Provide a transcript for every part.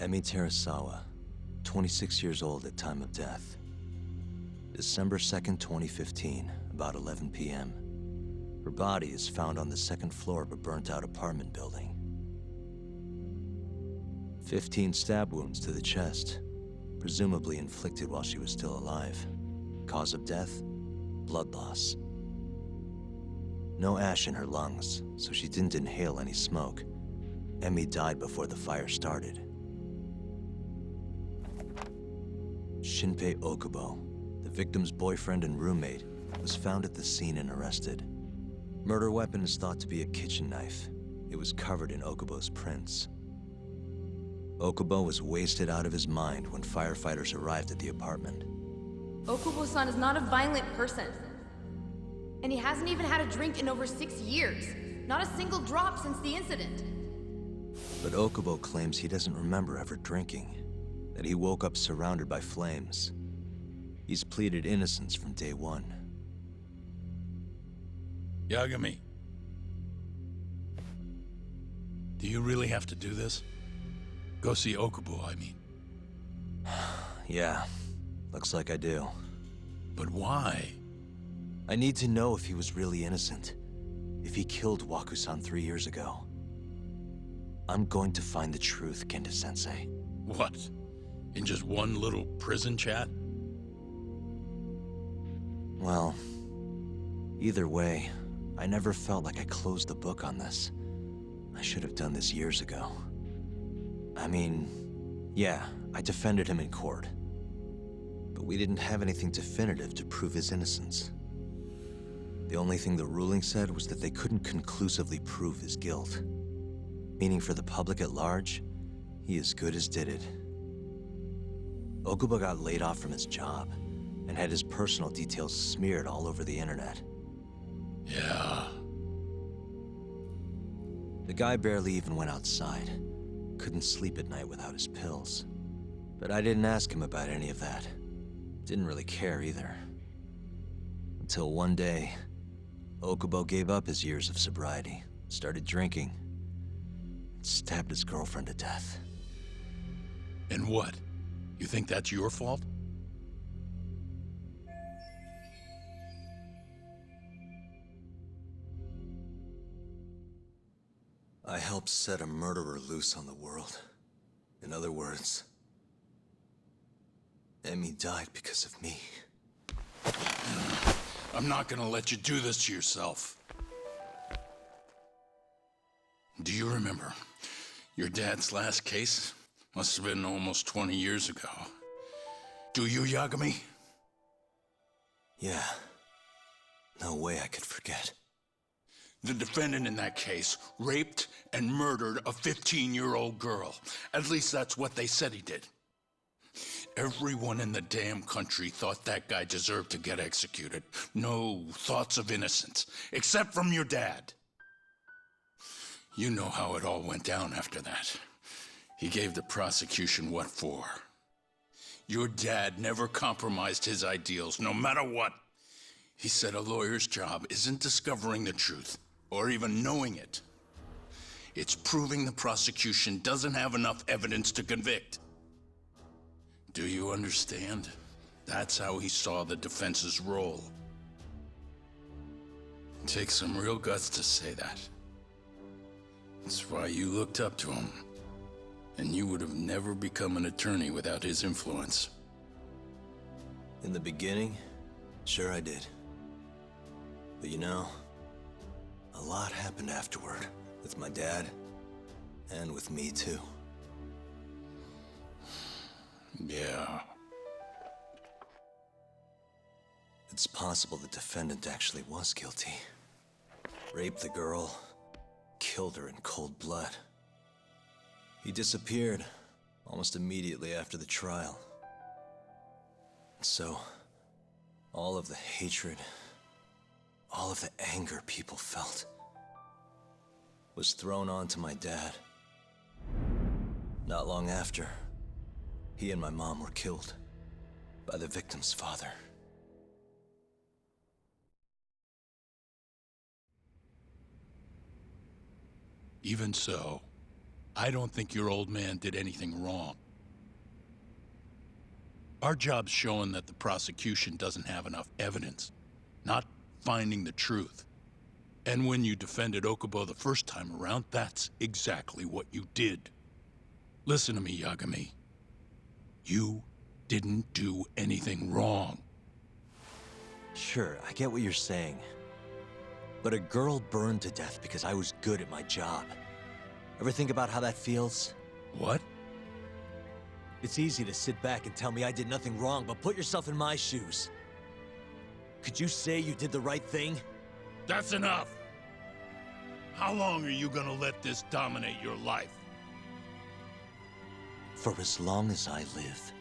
Emi Terasawa, 26 years old at time of death. December 2nd, 2015, about 11 p.m. Her body is found on the second floor of a burnt-out apartment building. 15 stab wounds to the chest, presumably inflicted while she was still alive. Cause of death? Blood loss. No ash in her lungs, so she didn't inhale any smoke. Emi died before the fire started. Shinpei Okubo, the victim's boyfriend and roommate, was found at the scene and arrested. Murder weapon is thought to be a kitchen knife. It was covered in Okubo's prints. Okubo was wasted out of his mind when firefighters arrived at the apartment. Okubo-san is not a violent person. And he hasn't even had a drink in over 6 years. Not a single drop since the incident. But Okubo claims he doesn't remember ever drinking, that he woke up surrounded by flames. He's pleaded innocence from day one. Yagami. Do you really have to do this? Go see Okubo, I mean. Yeah, looks like I do. But why? I need to know if he was really innocent. If he killed Waku-san 3 years ago. I'm going to find the truth, Kenta-sensei. What? In just one little prison chat? Well, either way, I never felt like I closed the book on this. I should have done this years ago. I mean, yeah, I defended him in court. But we didn't have anything definitive to prove his innocence. The only thing the ruling said was that they couldn't conclusively prove his guilt. Meaning for the public at large, he as good as did it. Okubo got laid off from his job and had his personal details smeared all over the internet. Yeah. The guy barely even went outside. Couldn't sleep at night without his pills. But I didn't ask him about any of that. Didn't really care either. Until one day, Okubo gave up his years of sobriety, started drinking, and stabbed his girlfriend to death. And what? You think that's your fault? I helped set a murderer loose on the world. In other words, Emi died because of me. I'm not gonna let you do this to yourself. Do you remember your dad's last case? Must have been almost 20 years ago. Do you, Yagami? Yeah. No way I could forget. The defendant in that case raped and murdered a 15-year-old girl. At least that's what they said he did. Everyone in the damn country thought that guy deserved to get executed. No thoughts of innocence, except from your dad. You know how it all went down after that. He gave the prosecution what for. Your dad never compromised his ideals, no matter what. He said a lawyer's job isn't discovering the truth, or even knowing it. It's proving the prosecution doesn't have enough evidence to convict. Do you understand? That's how he saw the defense's role. It takes some real guts to say that. That's why you looked up to him. And you would have never become an attorney without his influence. In the beginning, sure I did. But you know, a lot happened afterward, with my dad, and with me too. Yeah. It's possible the defendant actually was guilty. Raped the girl, killed her in cold blood. He disappeared almost immediately after the trial. So, all of the hatred, all of the anger people felt, was thrown onto my dad. Not long after, he and my mom were killed by the victim's father. Even so, I don't think your old man did anything wrong. Our job's showing that the prosecution doesn't have enough evidence, not finding the truth. And when you defended Okubo the first time around, that's exactly what you did. Listen to me, Yagami. You didn't do anything wrong. Sure, I get what you're saying. But a girl burned to death because I was good at my job. Ever think about how that feels? What? It's easy to sit back and tell me I did nothing wrong, but put yourself in my shoes. Could you say you did the right thing? That's enough! How long are you gonna let this dominate your life? For as long as I live.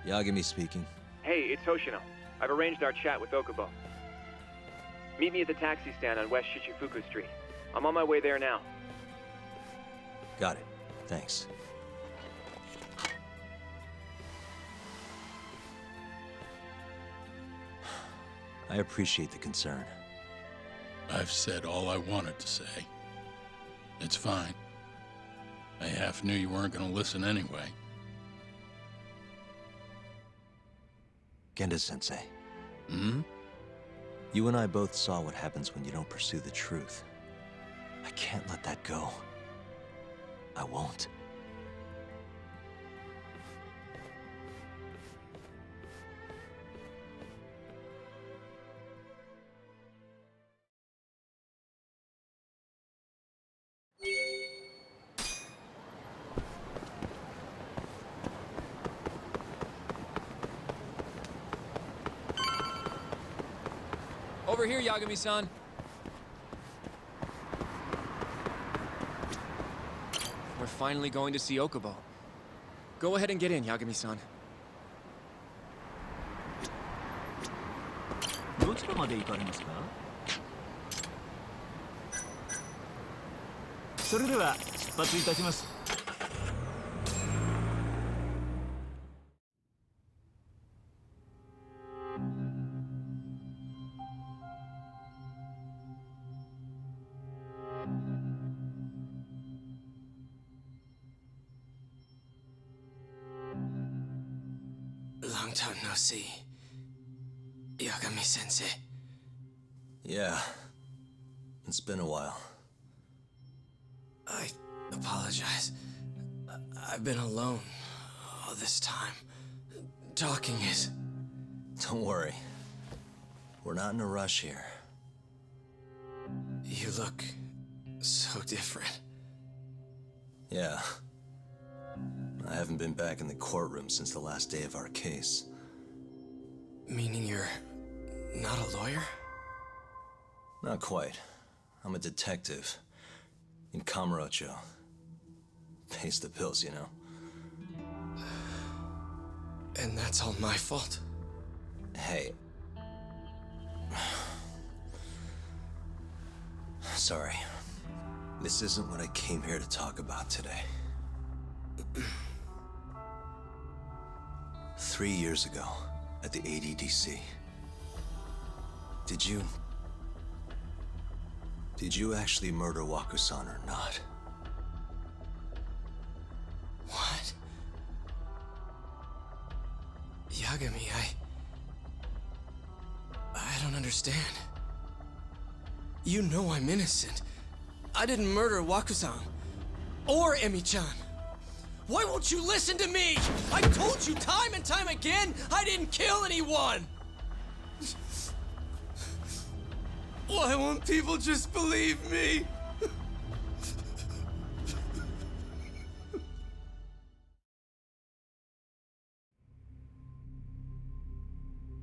Yagami speaking. Hey, it's Hoshino. I've arranged our chat with Okubo. Meet me at the taxi stand on West Shichifuku Street. I'm on my way there now. Got it. Thanks. I appreciate the concern. I've said all I wanted to say. It's fine. I half knew you weren't gonna listen anyway. Genda-sensei. Hmm? You and I both saw what happens when you don't pursue the truth. I can't let that go. I won't. Over here, Yagami-san. We're finally going to see Okubo. Go ahead and get in, Yagami-san. どちらまで行かれますか？それでは出発いたします。Long time no see. Yagami-sensei. Yeah. It's been a while. I apologize. I've been alone all this time. Talking is... Don't worry. We're not in a rush here. You look so different. Yeah. I haven't been back in the courtroom since the last day of our case. Meaning you're not a lawyer? Not quite. I'm a detective. In Kamurocho. Pays the bills, you know. And that's all my fault? Hey. Sorry. This isn't what I came here to talk about today. 3 years ago, at the ADDC. Did you actually murder Waku-san or not? What? Yagami, I don't understand. You know I'm innocent. I didn't murder Waku-san. Or Emi-chan. Why won't you listen to me? I told you time and time again, I didn't kill anyone! Why won't people just believe me?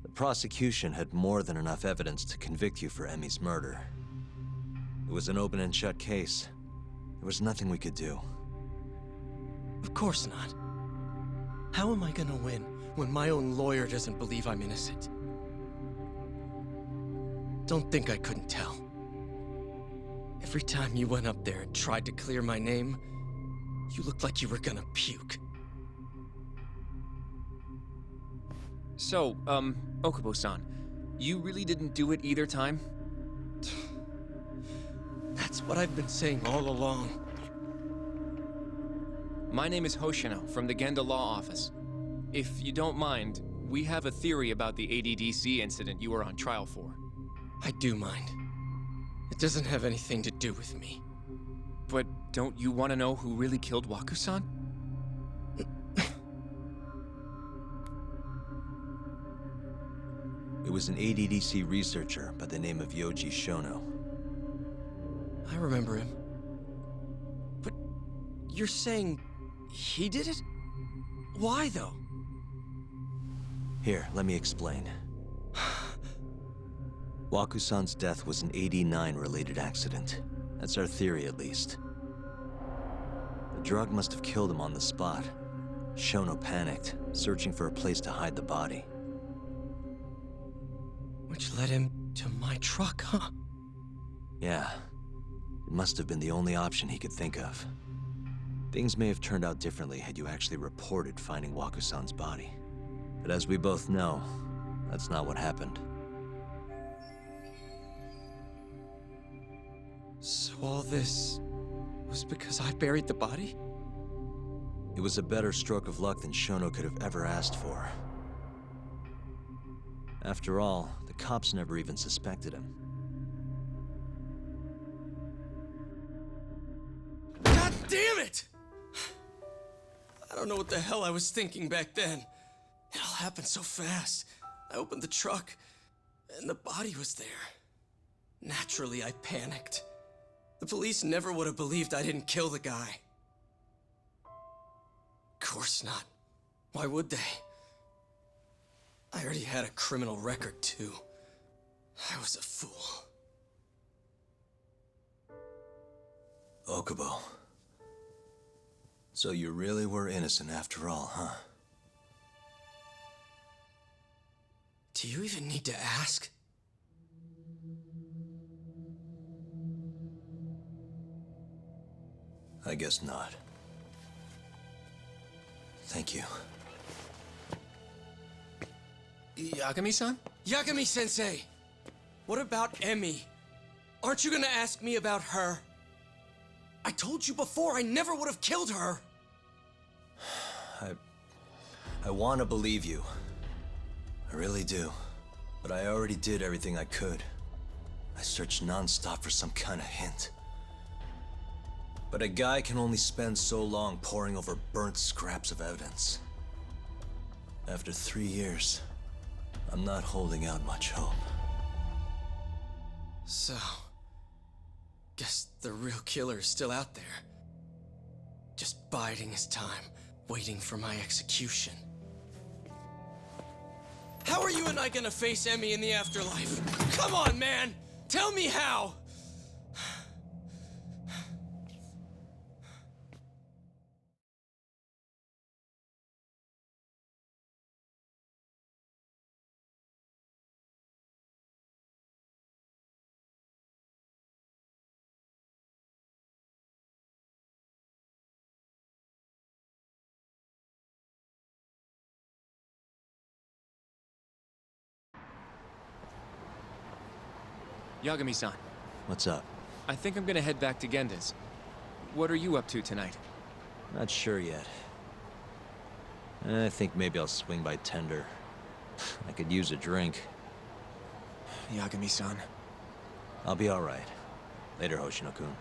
The prosecution had more than enough evidence to convict you for Emi's murder. It was an open and shut case. There was nothing we could do. Of course not. How am I gonna win when my own lawyer doesn't believe I'm innocent? Don't think I couldn't tell. Every time you went up there and tried to clear my name, you looked like you were gonna puke. So, Okubo-san, You really didn't do it either time? That's what I've been saying all along. My name is Hoshino from the Genda Law Office. If you don't mind, we have a theory about the ADDC incident you were on trial for. I do mind. It doesn't have anything to do with me. But don't you want to know who really killed Waku-san? It was an ADDC researcher by the name of Yoji Shono. I remember him. But you're saying he did it? Why, though? Here, let me explain. Waku-san's death was an 89-related accident. That's our theory, at least. The drug must have killed him on the spot. Shono panicked, searching for a place to hide the body. Which led him to my truck, huh? Yeah. It must have been the only option he could think of. Things may have turned out differently had you actually reported finding Waku-san's body. But as we both know, that's not what happened. So all this was because I buried the body? It was a better stroke of luck than Shono could have ever asked for. After all, the cops never even suspected him. God damn it! I don't know what the hell I was thinking back then. It all happened so fast. I opened the truck, and the body was there. Naturally, I panicked. The police never would have believed I didn't kill the guy. Of course not. Why would they? I already had a criminal record, too. I was a fool. Okubo. So you really were innocent after all, huh? Do you even need to ask? I guess not. Thank you. Yagami-san? Yagami-sensei! What about Emmy? Aren't you gonna ask me about her? I told you before I never would have killed her! I want to believe you. I really do. But I already did everything I could. I searched non-stop for some kind of hint. But a guy can only spend so long poring over burnt scraps of evidence. After 3 years, I'm not holding out much hope. So... guess the real killer is still out there. Just biding his time, waiting for my execution. How are you and I gonna face Emmy in the afterlife? Come on, man! Tell me how! Yagami-san, What's up? I think I'm gonna head back to Genda's. What are you up to tonight? Not sure yet. I think maybe I'll swing by Tender. I could use a drink. Yagami-san. I'll be all right. Later, Hoshino-kun.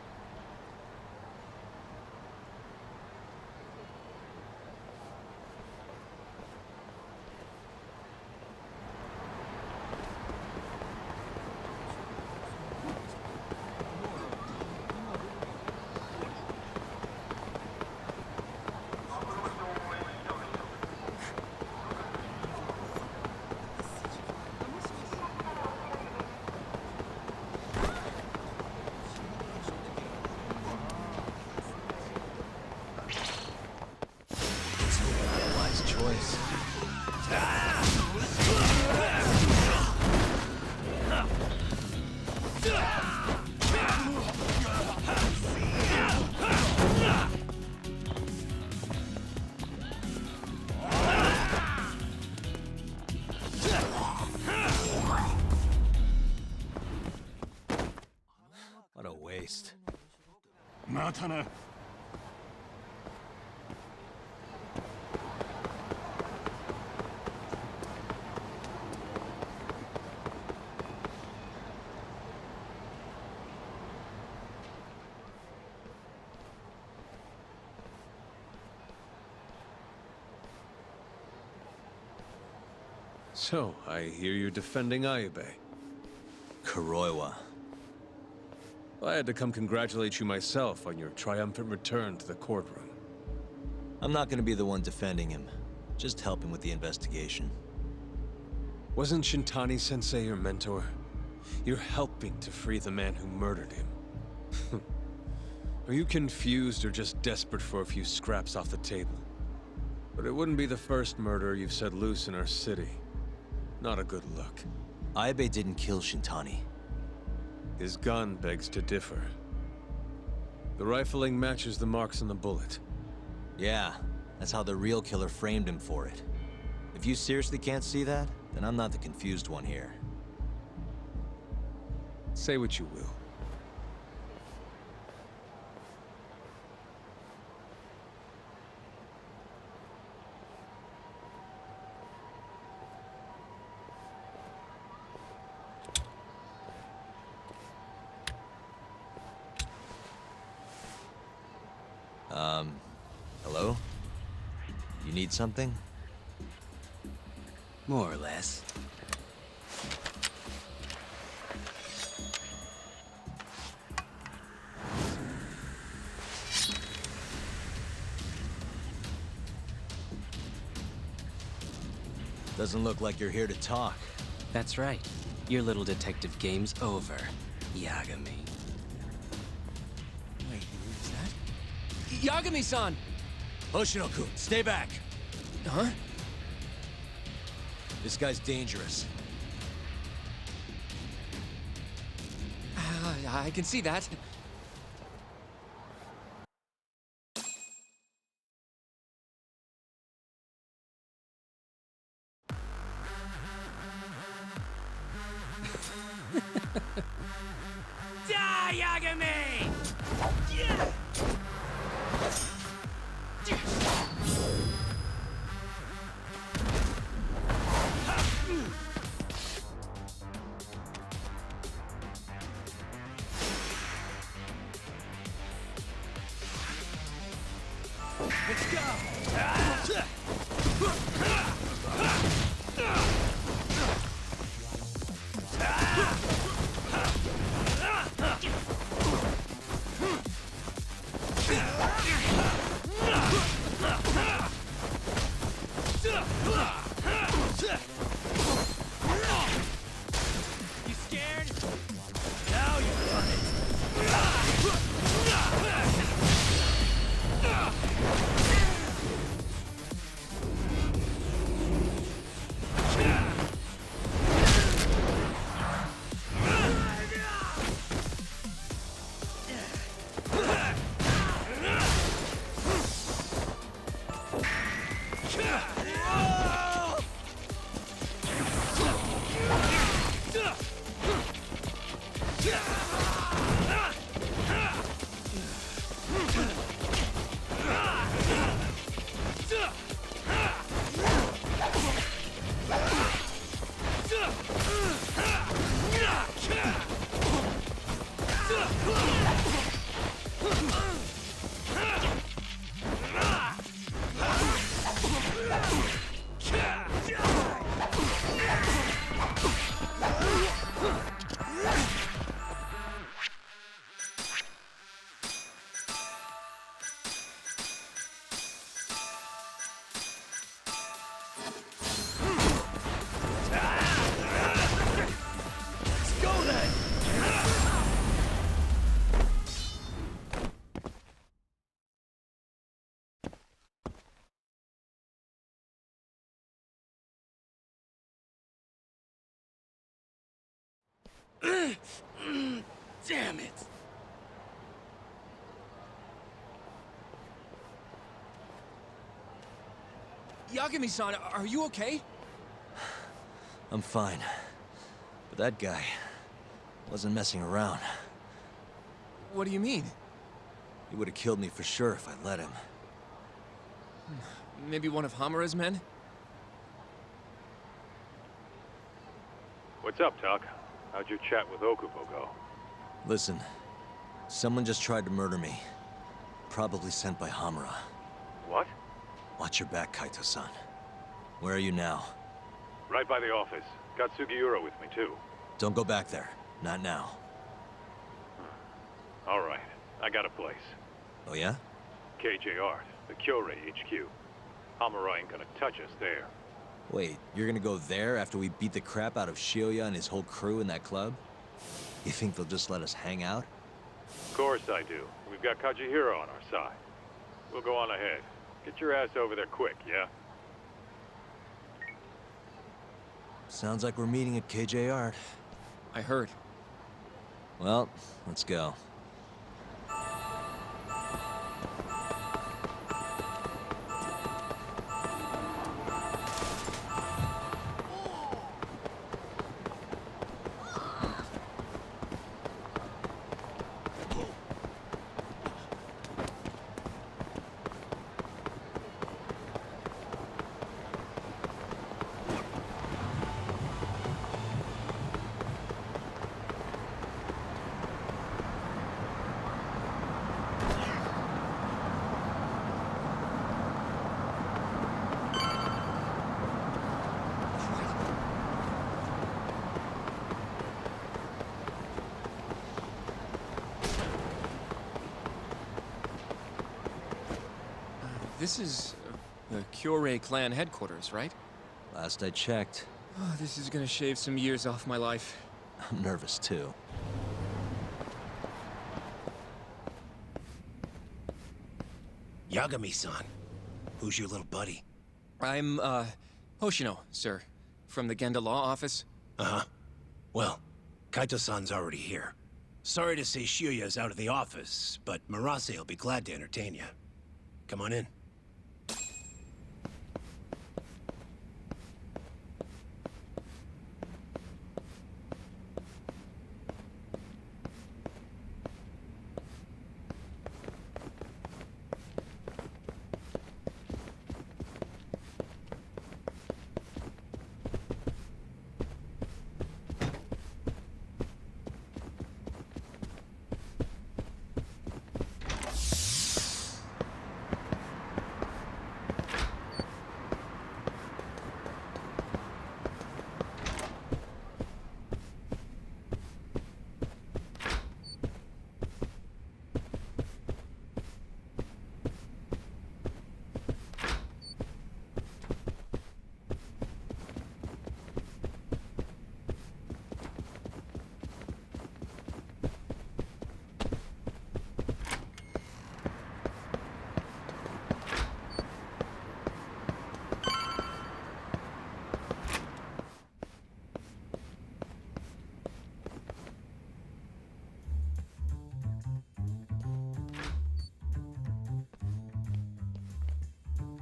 またな。So, I hear you're defending Ayube. Kuroiwa. I had to come congratulate you myself on your triumphant return to the courtroom. I'm not gonna be the one defending him. Just helping with the investigation. Wasn't Shintani-sensei your mentor? You're helping to free the man who murdered him. Are you confused or just desperate for a few scraps off the table? But it wouldn't be the first murder you've set loose in our city. Not a good look. Ayube didn't kill Shintani. His gun begs to differ. The rifling matches the marks on the bullet. Yeah, that's how the real killer framed him for it. If you seriously can't see that, then I'm not the confused one here. Say what you will. Hello? You need something? More or less. Doesn't look like you're here to talk. That's right. Your little detective game's over, Yagami. Wait, who's that? Yagami-san! Hoshino-kun, stay back! Huh? This guy's dangerous. I can see that. Die, Yagami! Let's go! You scared? Now you run it! Damn it! Yagami-san, are you okay? I'm fine. But that guy wasn't messing around. What do you mean? He would have killed me for sure if I'd let him. Maybe one of Hamura's men? What's up, Tuck? How'd your chat with Okubo go? Listen, someone just tried to murder me. Probably sent by Hamura. What? Watch your back, Kaito-san. Where are you now? Right by the office. Got Sugiura with me, too. Don't go back there. Not now. All right. I got a place. Oh yeah? KJ Art, the Kyorei HQ. Hamura ain't gonna touch us there. Wait, you're gonna go there after we beat the crap out of Shioya and his whole crew in that club? You think they'll just let us hang out? Of course I do. We've got Kajihiro on our side. We'll go on ahead. Get your ass over there quick, yeah? Sounds like we're meeting at KJ Art. I heard. Well, let's go. This is the Kyorei clan headquarters, right? Last I checked. Oh, this is gonna shave some years off my life. I'm nervous too. Yagami-san. Who's your little buddy? I'm, Hoshino, sir. From the Genda Law Office. Uh-huh. Well, Kaito-san's already here. Sorry to say Shioya's out of the office, but Murase will be glad to entertain you. Come on in.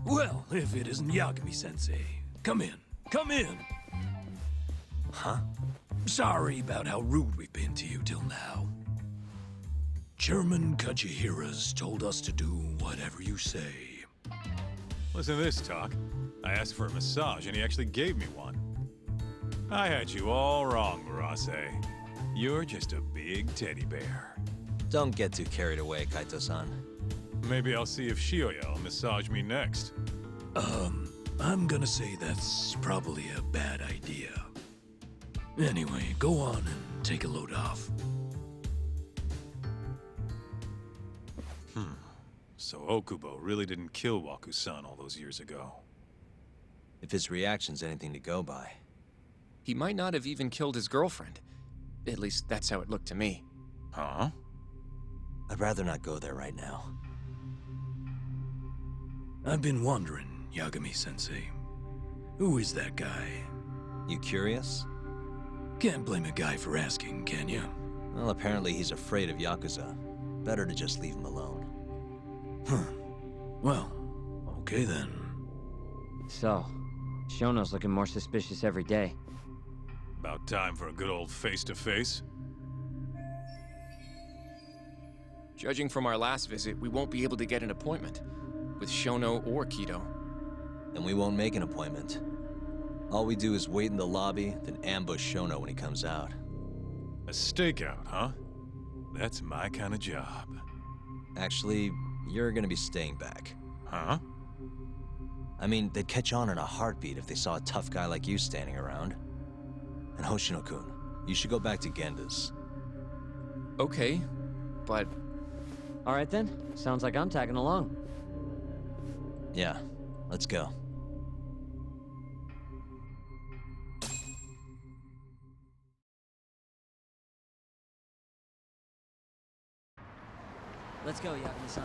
Well, if it isn't Yagami-sensei. Come in. Come in! Huh? Sorry about how rude we've been to you till now. Chairman Kajihira's told us to do whatever you say. Listen to this, Talk. I asked for a massage, and he actually gave me one. I had you all wrong, Murase. You're just a big teddy bear. Don't get too carried away, Kaito-san. Maybe I'll see if Shioya will massage me next. I'm gonna say that's probably a bad idea. Anyway, go on and take a load off. So Okubo really didn't kill Waku-san all those years ago. If his reaction's anything to go by. He might not have even killed his girlfriend. At least that's how it looked to me. Huh? I'd rather not go there right now. I've been wondering, Yagami-sensei. Who is that guy? You curious? Can't blame a guy for asking, can you? Well, apparently he's afraid of Yakuza. Better to just leave him alone. Huh. Well, okay then. So, Shono's looking more suspicious every day. About time for a good old face-to-face. Judging from our last visit, we won't be able to get an appointment with Shono or Kido. Then we won't make an appointment. All we do is wait in the lobby, then ambush Shono when he comes out. A stakeout, huh? That's my kind of job. Actually, you're gonna be staying back. Huh? I mean, they'd catch on in a heartbeat if they saw a tough guy like you standing around. And Hoshino-kun, you should go back to Genda's. Okay, but... Alright then, sounds like I'm tagging along. Yeah, let's go. Let's go, Yagami-san.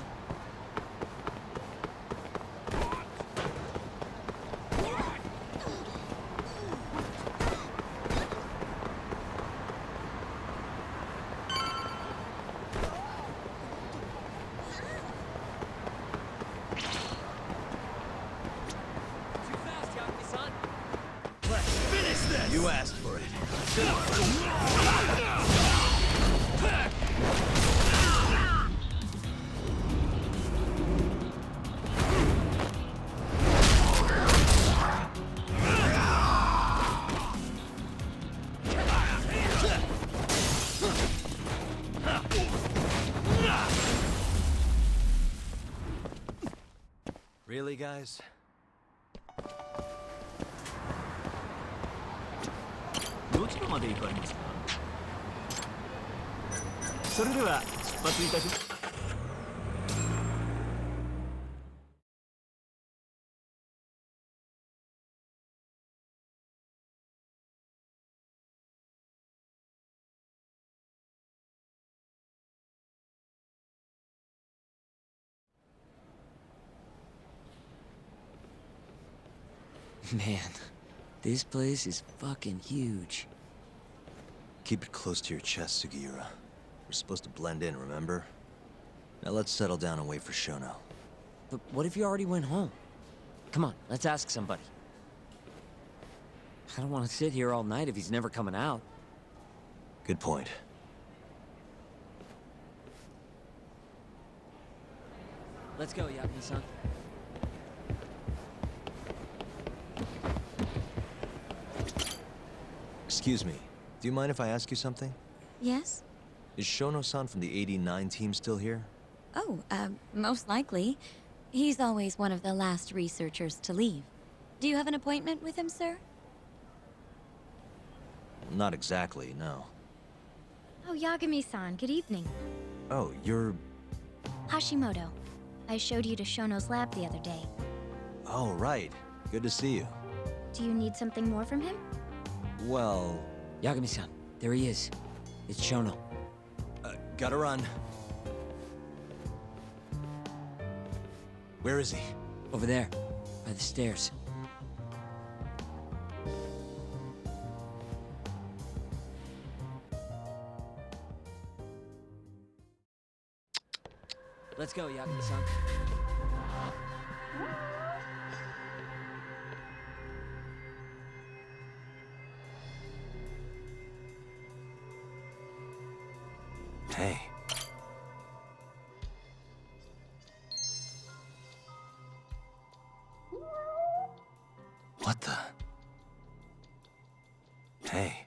You asked for it. Really, guys? どちらまで行かれますか？それでは出発いたします。Man, this place is fucking huge. Keep it close to your chest, Sugiura. We're supposed to blend in, remember? Now let's settle down and wait for Shono. But what if you already went home? Come on, let's ask somebody. I don't want to sit here all night if he's never coming out. Good point. Let's go, Yagami-san. Excuse me, do you mind if I ask you something? Yes? Is Shono-san from the 89 team still here? Oh, most likely. He's always one of the last researchers to leave. Do you have an appointment with him, sir? Not exactly, no. Oh, Yagami-san, good evening. Oh, you're... Hashimoto. I showed you to Shono's lab the other day. Oh, right. Good to see you. Do you need something more from him? Well... Yagami-san, there he is. It's Shono. Gotta run. Where is he? Over there, by the stairs. Let's go, Yagami-san. Hey. What the? Hey.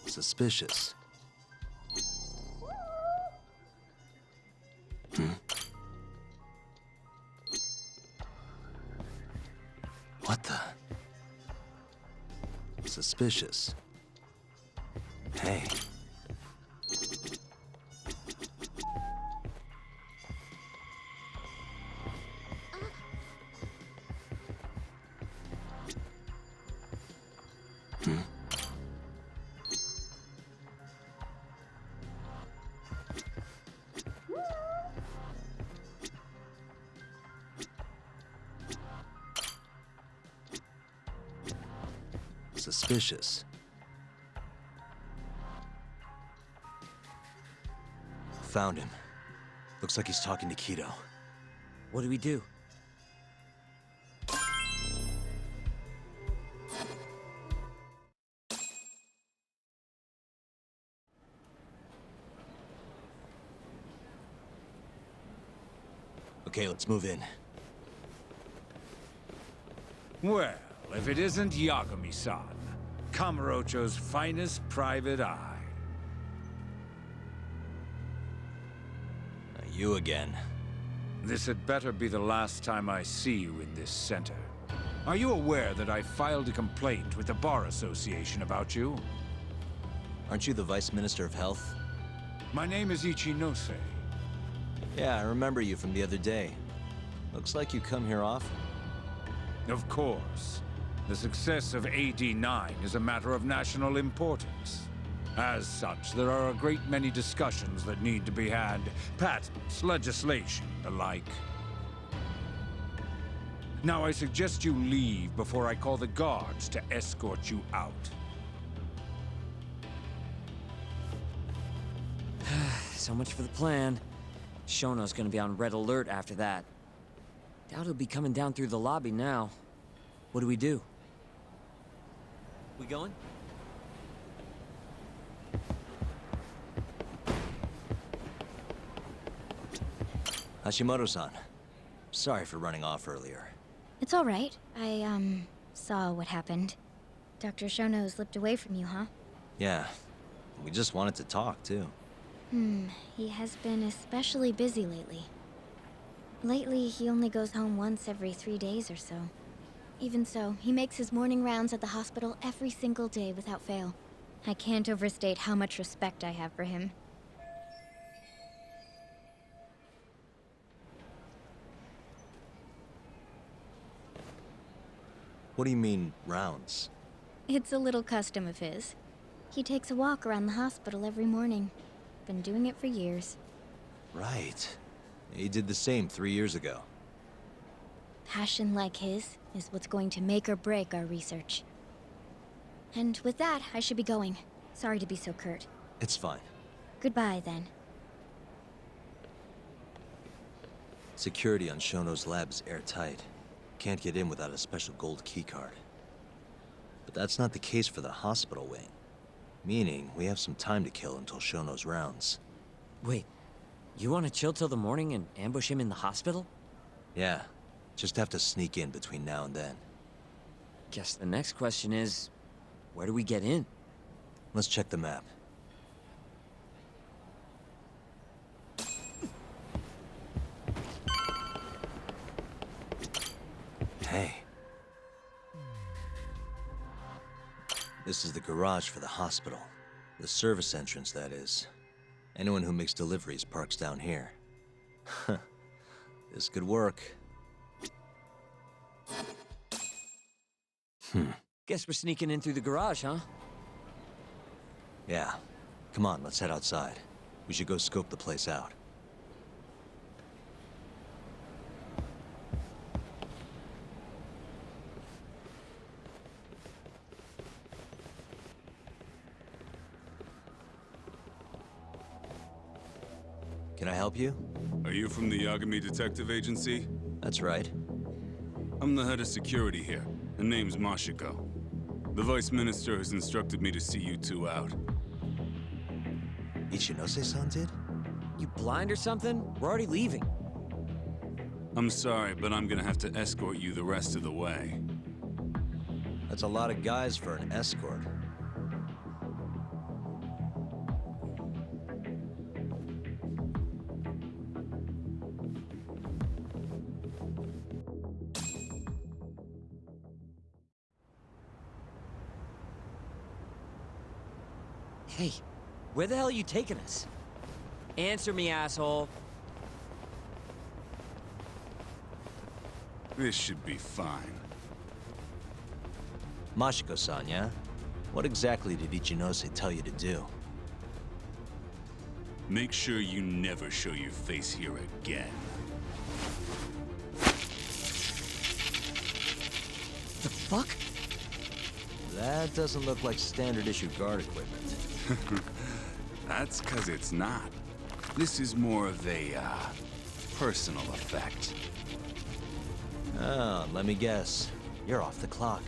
Suspicious. What the? Suspicious. Hey. Suspicious. Found him. Looks like he's talking to Kido. What do we do? Okay, let's move in. Well, if it isn't Yagami-san, Kamurocho's finest private eye. You again. This had better be the last time I see you in this center. Are you aware that I filed a complaint with the Bar Association about you? Aren't you the Vice Minister of Health? My name is Ichinose. Yeah, I remember you from the other day. Looks like you come here often. Of course. The success of AD-9 is a matter of national importance. As such, there are a great many discussions that need to be had. Patents, legislation, the like. Now I suggest you leave before I call the guards to escort you out. So much for the plan. Shono's gonna be on red alert after that. Doubt he'll be coming down through the lobby now. What do we do? We going? Hashimoto-san. Sorry for running off earlier. It's all right. I, saw what happened. Dr. Shono slipped away from you, huh? Yeah. We just wanted to talk, too. He has been especially busy lately. Lately, he only goes home once every 3 days or so. Even so, he makes his morning rounds at the hospital every single day without fail. I can't overstate how much respect I have for him. What do you mean, rounds? It's a little custom of his. He takes a walk around the hospital every morning. Been doing it for years. Right. He did the same 3 years ago. Passion like his is what's going to make or break our research. And with that, I should be going. Sorry to be so curt. It's fine. Goodbye, then. Security on Shono's lab is airtight. Can't get in without a special gold keycard. But that's not the case for the hospital wing. Meaning, we have some time to kill until Shono's rounds. Wait, you want to chill till the morning and ambush him in the hospital? Yeah, just have to sneak in between now and then. Guess the next question is, where do we get in? Let's check the map. Hey. This is the garage for the hospital. The service entrance, that is. Anyone who makes deliveries parks down here. This could work. Guess we're sneaking in through the garage, huh? Yeah. Come on, let's head outside. We should go scope the place out. Can I help you? Are you from the Yagami Detective Agency? That's right. I'm the head of security here. The name's Mashiko. The Vice Minister has instructed me to see you two out. Ichinose-san did? You blind or something? We're already leaving. I'm sorry, but I'm gonna have to escort you the rest of the way. That's a lot of guys for an escort. Hey, where the hell are you taking us? Answer me, asshole. This should be fine. Mashiko-san, yeah? What exactly did Ichinose tell you to do? Make sure you never show your face here again. The fuck? That doesn't look like standard issue guard equipment. That's 'cause it's not. This is more of a, personal effect. Oh, let me guess. You're off the clock.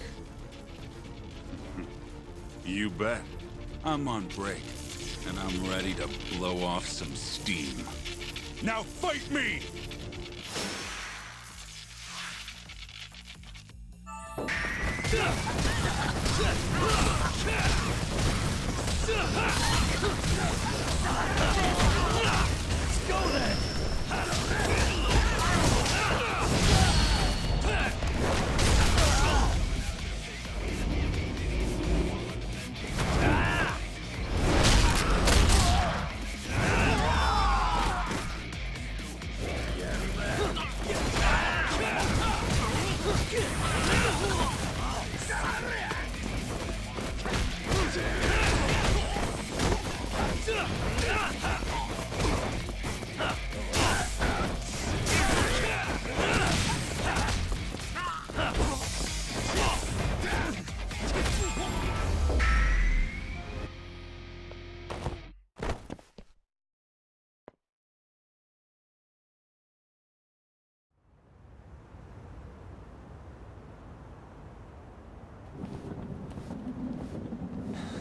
You bet. I'm on break, and I'm ready to blow off some steam. Now fight me!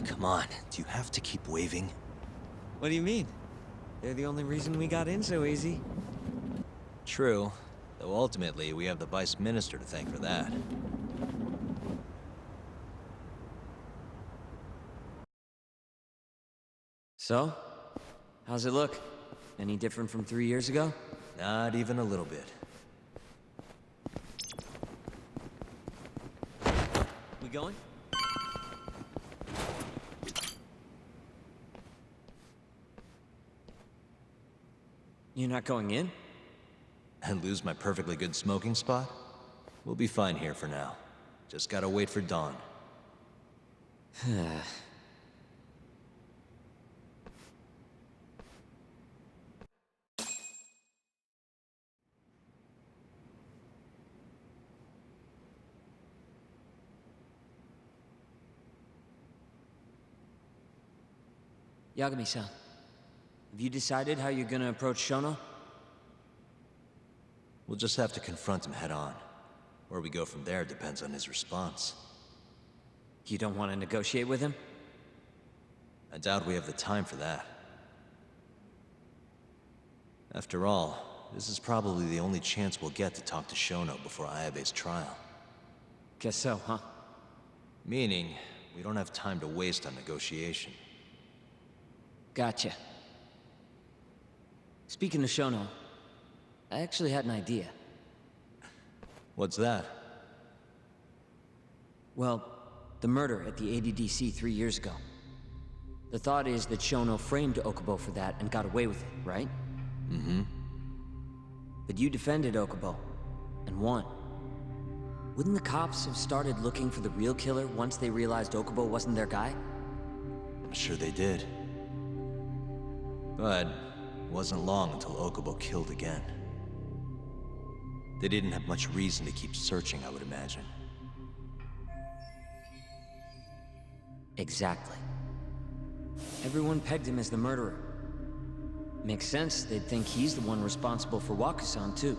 Come on, do you have to keep waving? What do you mean? They're the only reason we got in so easy. True, though ultimately we have the Vice Minister to thank for that. So? How's it look? Any different from 3 years ago? Not even a little bit. We going? You're not going in? And lose my perfectly good smoking spot? We'll be fine here for now. Just gotta wait for dawn. Yagami-san, have you decided how you're gonna approach Shono? We'll just have to confront him head on. Where we go from there depends on his response. You don't want to negotiate with him? I doubt we have the time for that. After all, this is probably the only chance we'll get to talk to Shono before Ayabe's trial. Guess so, huh? Meaning, we don't have time to waste on negotiation. Gotcha. Speaking of Shono, I actually had an idea. What's that? Well, the murder at the ADDC 3 years ago. The thought is that Shono framed Okubo for that and got away with it, right? Mm-hmm. But you defended Okubo, and won. Wouldn't the cops have started looking for the real killer once they realized Okubo wasn't their guy? I'm sure they did. But it wasn't long until Okubo killed again. They didn't have much reason to keep searching, I would imagine. Exactly. Everyone pegged him as the murderer. Makes sense, they'd think he's the one responsible for Wakusan, too.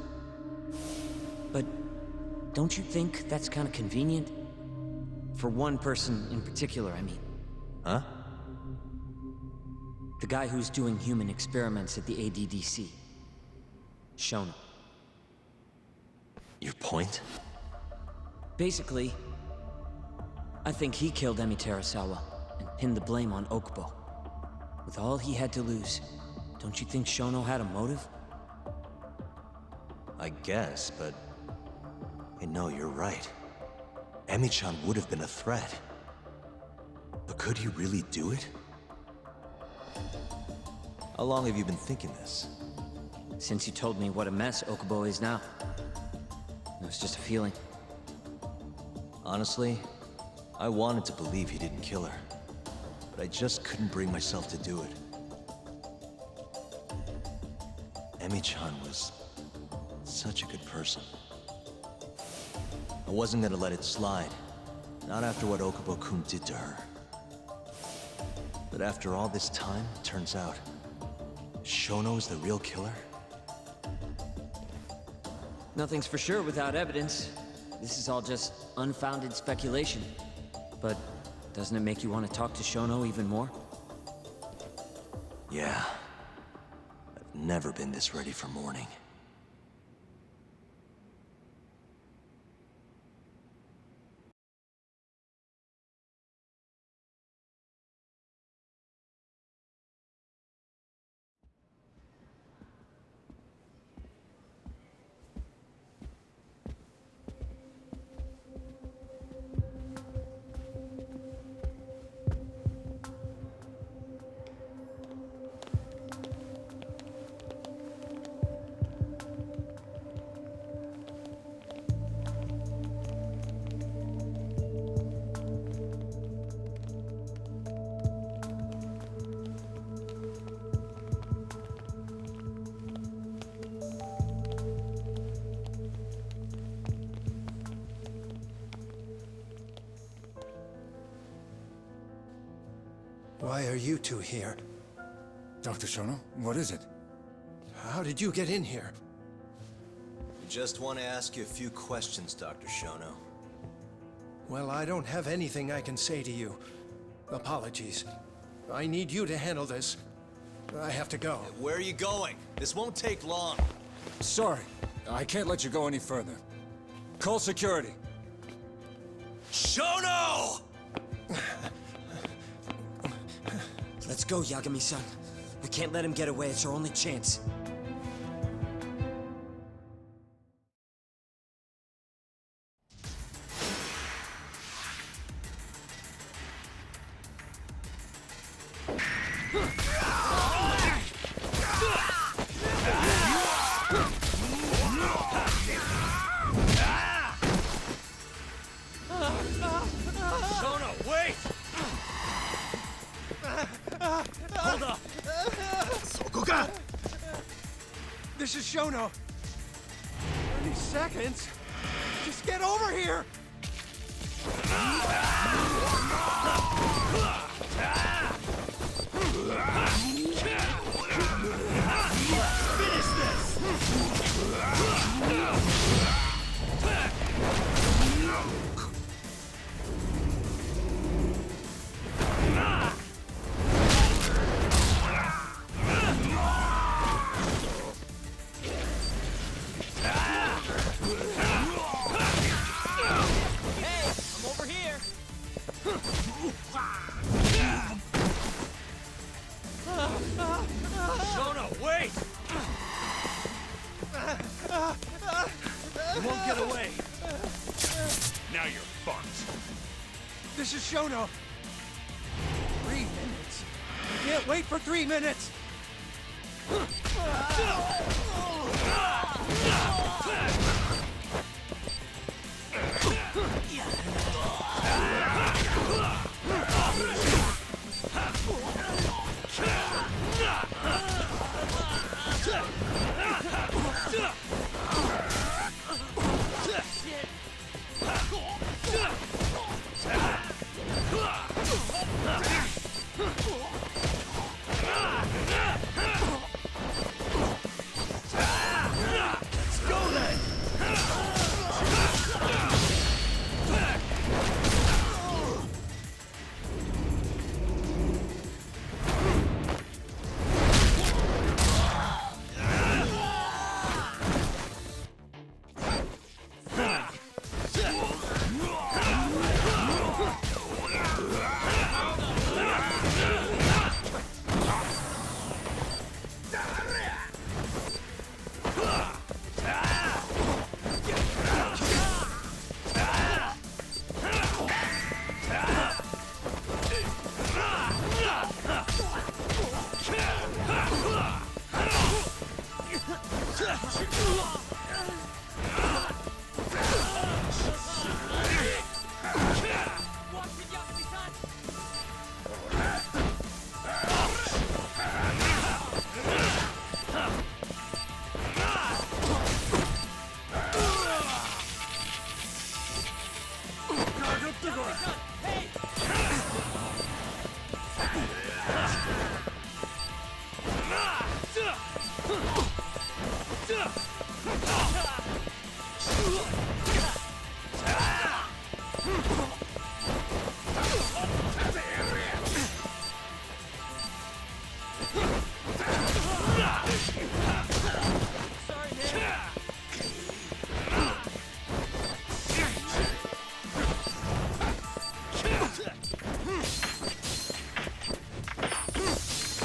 But don't you think that's kind of convenient? For one person in particular, I mean. Huh? The guy who's doing human experiments at the ADDC. Shono. Your point? Basically, I think he killed Emi Terasawa and pinned the blame on Okubo. With all he had to lose, don't you think Shono had a motive? I guess, but... Hey, no, you're right. Emi-chan would have been a threat. But could he really do it? How long have you been thinking this? Since you told me what a mess Okubo is now. It was just a feeling. Honestly, I wanted to believe he didn't kill her. But I just couldn't bring myself to do it. Emi-chan was such a good person. I wasn't gonna let it slide. Not after what Okubo-kun did to her. But after all this time, it turns out Shono is the real killer? Nothing's for sure without evidence. This is all just unfounded speculation. But doesn't it make you want to talk to Shono even more? Yeah. I've never been this ready for morning. Why are you two here? Dr. Shono, what is it? How did you get in here? We just want to ask you a few questions, Dr. Shono. Well, I don't have anything I can say to you. Apologies. I need you to handle this. I have to go. Where are you going? This won't take long. Sorry, I can't let you go any further. Call security. Shono! Let's go, Yagami-san. We can't let him get away. It's our only chance. Shono, wait! Hold up! This is Shono. 30 seconds? Just get over here! Finish this! Shono, wait! You won't get away. Now you're fucked. This is Shono. 3 minutes. I can't wait for 3 minutes.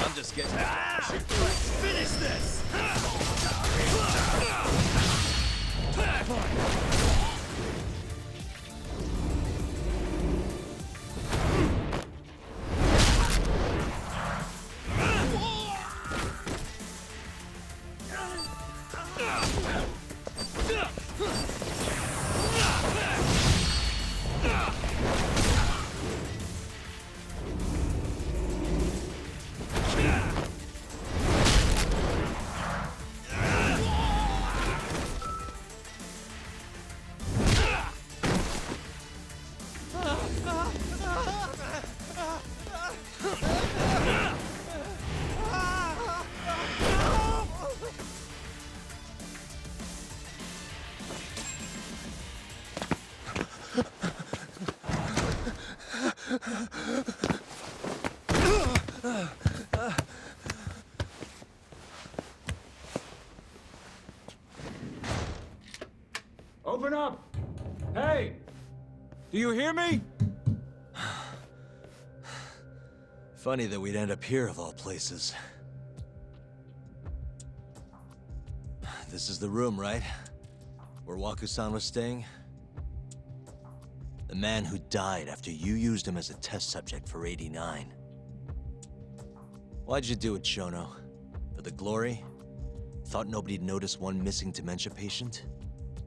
I'm just getting... Finish this! Do you hear me? Funny that we'd end up here of all places. This is the room, right? Where Waku-san was staying? The man who died after you used him as a test subject for 89. Why'd you do it, Shono? For the glory? Thought nobody'd notice one missing dementia patient?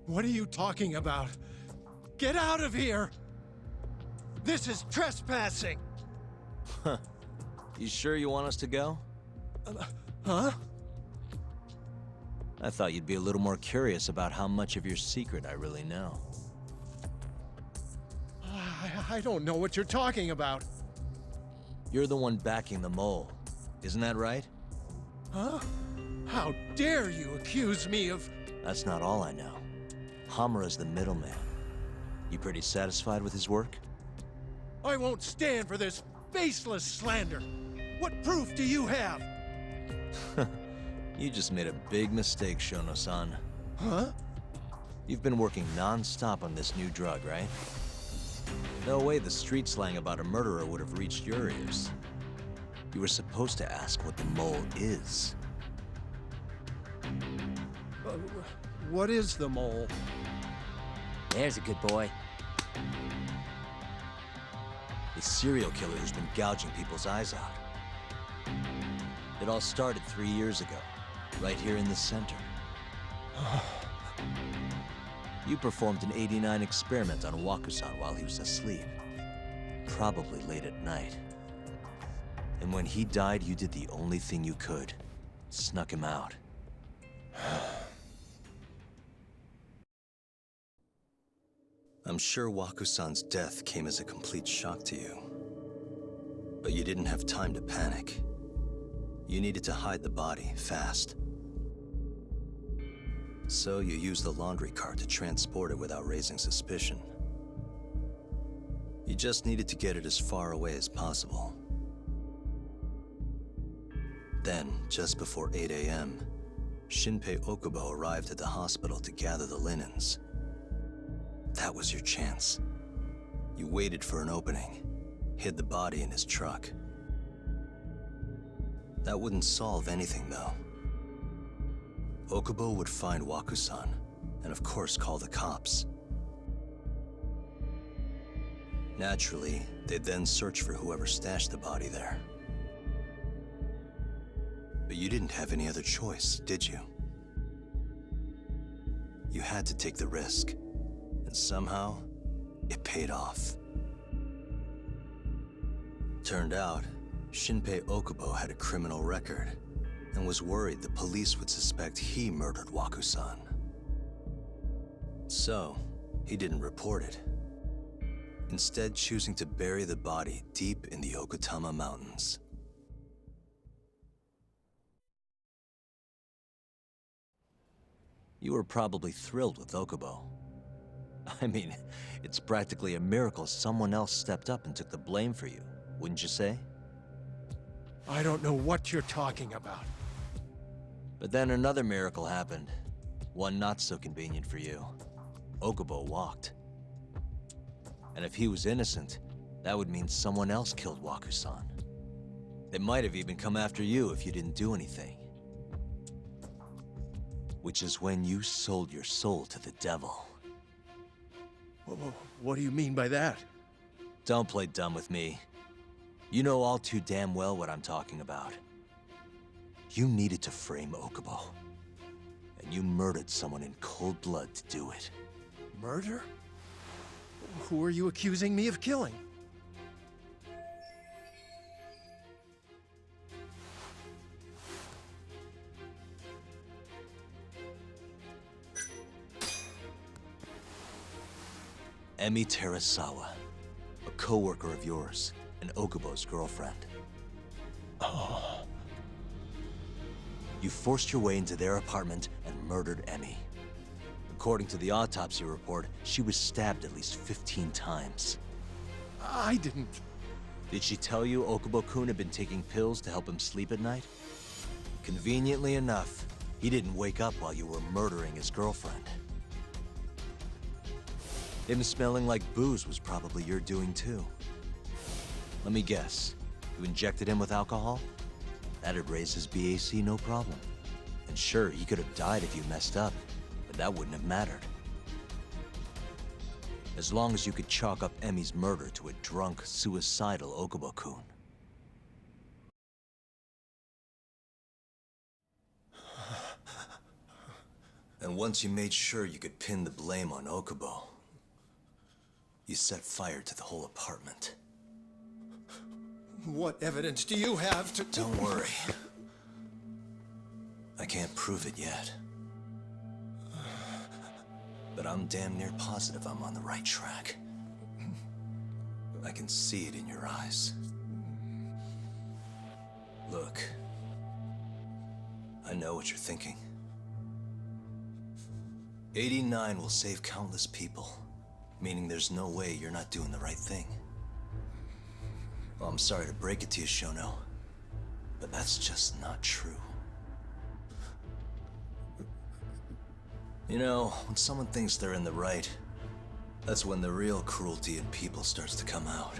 What are you talking about? Get out of here! This is trespassing! Huh. You sure you want us to go? Huh? I thought you'd be a little more curious about how much of your secret I really know. I don't know what you're talking about. You're the one backing the mole, isn't that right? Huh? How dare you accuse me of... That's not all I know. Hamura's the middleman. You pretty satisfied with his work? I won't stand for this baseless slander. What proof do you have? You just made a big mistake, Shono-san. Huh? You've been working non-stop on this new drug, right? No way the street slang about a murderer would have reached your ears. You were supposed to ask what the mole is. What is the mole? There's a good boy. A serial killer who's been gouging people's eyes out. It all started 3 years ago, right here in the center. You performed an 89 experiment on Waku-san while he was asleep. Probably late at night. And when he died, you did the only thing you could. Snuck him out. I'm sure Waku-san's death came as a complete shock to you. But you didn't have time to panic. You needed to hide the body, fast. So you used the laundry cart to transport it without raising suspicion. You just needed to get it as far away as possible. Then, just before 8 a.m., Shinpei Okubo arrived at the hospital to gather the linens. That was your chance. You waited for an opening, hid the body in his truck. That wouldn't solve anything, though. Okubo would find Waku-san, and of course call the cops. Naturally, they'd then search for whoever stashed the body there. But you didn't have any other choice, did you? You had to take the risk, and somehow, it paid off. Turned out, Shinpei Okubo had a criminal record, and was worried the police would suspect he murdered Waku-san. So, he didn't report it. Instead, choosing to bury the body deep in the Okutama Mountains. You were probably thrilled with Okubo. I mean, it's practically a miracle someone else stepped up and took the blame for you, wouldn't you say? I don't know what you're talking about. But then another miracle happened. One not so convenient for you. Okubo walked. And if he was innocent, that would mean someone else killed Waku-san. They might have even come after you if you didn't do anything. Which is when you sold your soul to the devil. What do you mean by that? Don't play dumb with me. You know all too damn well what I'm talking about. You needed to frame Okubo. And you murdered someone in cold blood to do it. Murder? Who are you accusing me of killing? Emi Terasawa, a co-worker of yours, and Okubo's girlfriend. Oh. You forced your way into their apartment and murdered Emi. According to the autopsy report, she was stabbed at least 15 times. I didn't. Did she tell you Okubo-kun had been taking pills to help him sleep at night? Conveniently enough, he didn't wake up while you were murdering his girlfriend. Him smelling like booze was probably your doing too. Let me guess. You injected him with alcohol? That'd raise his BAC no problem. And sure, he could have died if you messed up, but that wouldn't have mattered. As long as you could chalk up Emi's murder to a drunk, suicidal Okubo-kun. And once you made sure you could pin the blame on Okubo, you set fire to the whole apartment. What evidence do you have to... Don't worry. I can't prove it yet. But I'm damn near positive I'm on the right track. I can see it in your eyes. Look, I know what you're thinking. 89 will save countless people, meaning there's no way you're not doing the right thing. Well, I'm sorry to break it to you, Shono, but that's just not true. You know, when someone thinks they're in the right, that's when the real cruelty in people starts to come out.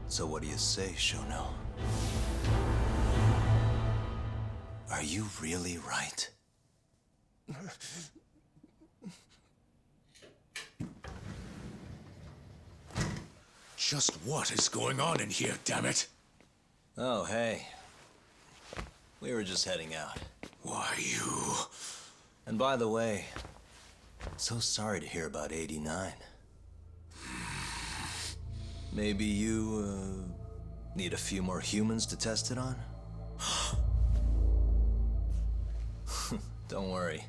So what do you say, Shono? Are you really right? Just what is going on in here, damn it? Oh, hey. We were just heading out. Why, you... And by the way, so sorry to hear about 89. Maybe you, need a few more humans to test it on? Don't worry.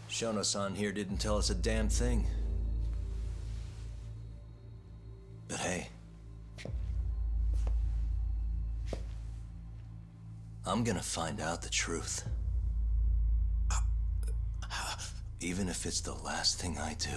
Shono-san here didn't tell us a damn thing. But hey, I'm gonna find out the truth. Even if it's the last thing I do.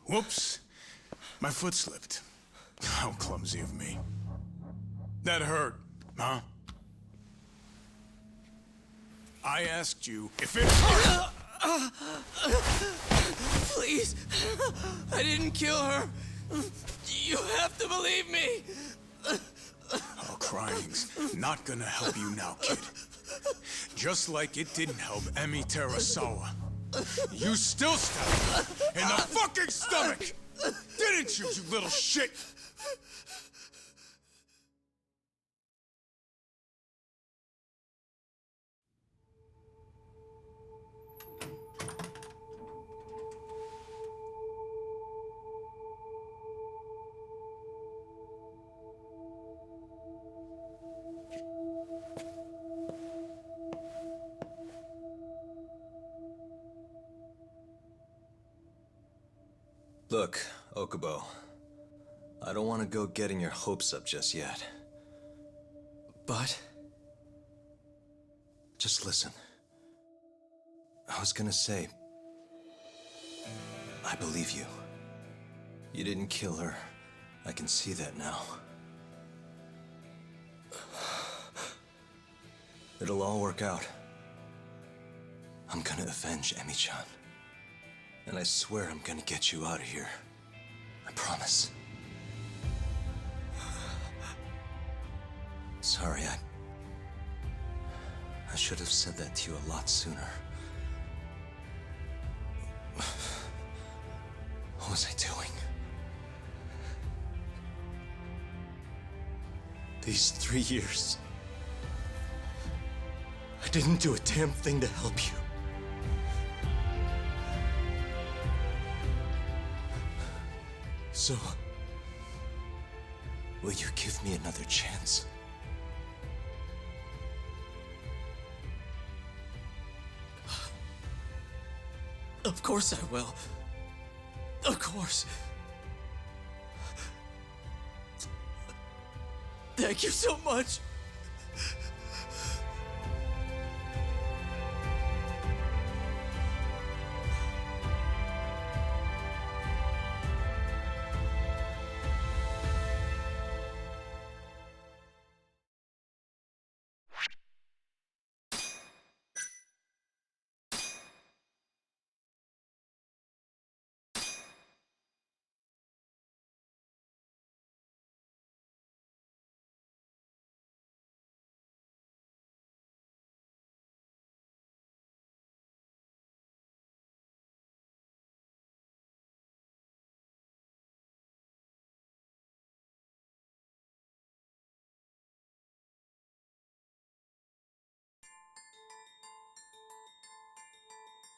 Whoops. My foot slipped. How clumsy of me. That hurt, huh? I asked you if it hurt! Please! I didn't kill her! You have to believe me! Oh, crying's not gonna help you now, kid. Just like it didn't help Emi Terasawa. You still stabbed her in the fucking stomach! Didn't you, you little shit? Look, Okubo, I don't want to go getting your hopes up just yet. But... just listen. I was gonna say... I believe you. You didn't kill her. I can see that now. It'll all work out. I'm gonna avenge Emi-chan. And I swear I'm gonna get you out of here. I promise. Sorry, I should have said that to you a lot sooner. What was I doing? These 3 years, I didn't do a damn thing to help you. So, will you give me another chance? Of course I will. Of course. Thank you so much.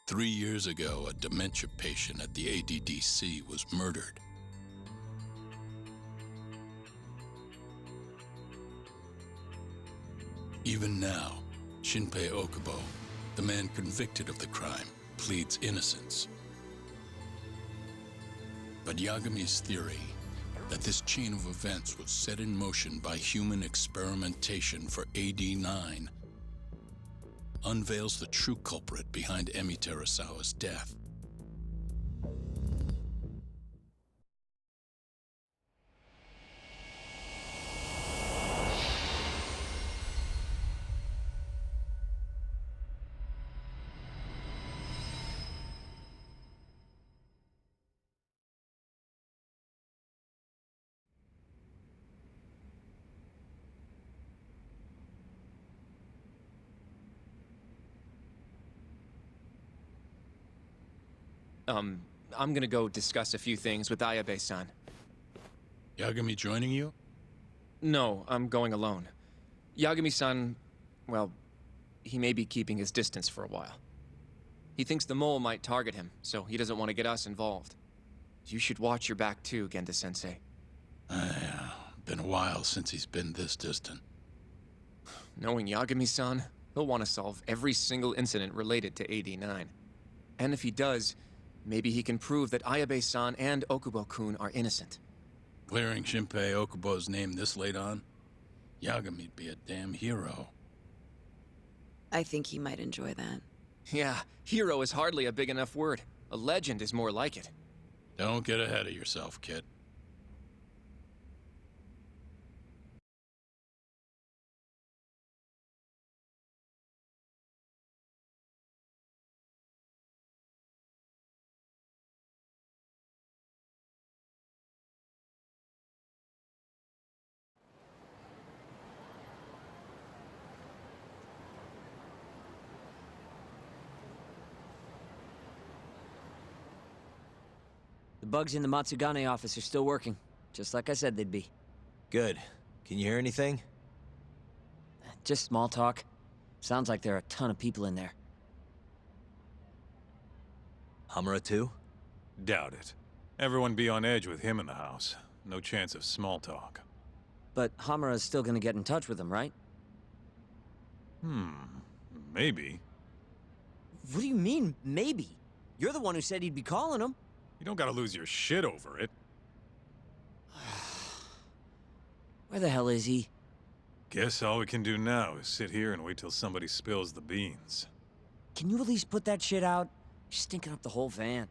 Three years ago, a dementia patient at the ADDC was murdered. Even now, Shinpei Okubo, the man convicted of the crime, pleads innocence. But Yagami's theory that this chain of events was set in motion by human experimentation for AD-9 unveils the true culprit behind Emi Terasawa's death. I'm gonna go discuss a few things with Ayabe-san. Yagami joining you? No, I'm going alone. Yagami-san, well, he may be keeping his distance for a while. He thinks the mole might target him, so he doesn't want to get us involved. You should watch your back too, Genda-sensei. Yeah, been a while since he's been this distant. Knowing Yagami-san, he'll want to solve every single incident related to AD-9. And if he does, maybe he can prove that Ayabe-san and Okubo-kun are innocent. Clearing Shinpei Okubo's name this late on? Yagami'd be a damn hero. I think he might enjoy that. Yeah, hero is hardly a big enough word. A legend is more like it. Don't get ahead of yourself, kid. The bugs in the Matsugane office are still working, just like I said they'd be. Good. Can you hear anything? Just small talk. Sounds like there are a ton of people in there. Hamura too? Doubt it. Everyone be on edge with him in the house. No chance of small talk. But Hamura's still gonna get in touch with him, right? Maybe. What do you mean, maybe? You're the one who said he'd be calling him. You don't gotta lose your shit over it. Where the hell is he? Guess all we can do now is sit here and wait till somebody spills the beans. Can you at least put that shit out? You're stinking up the whole van.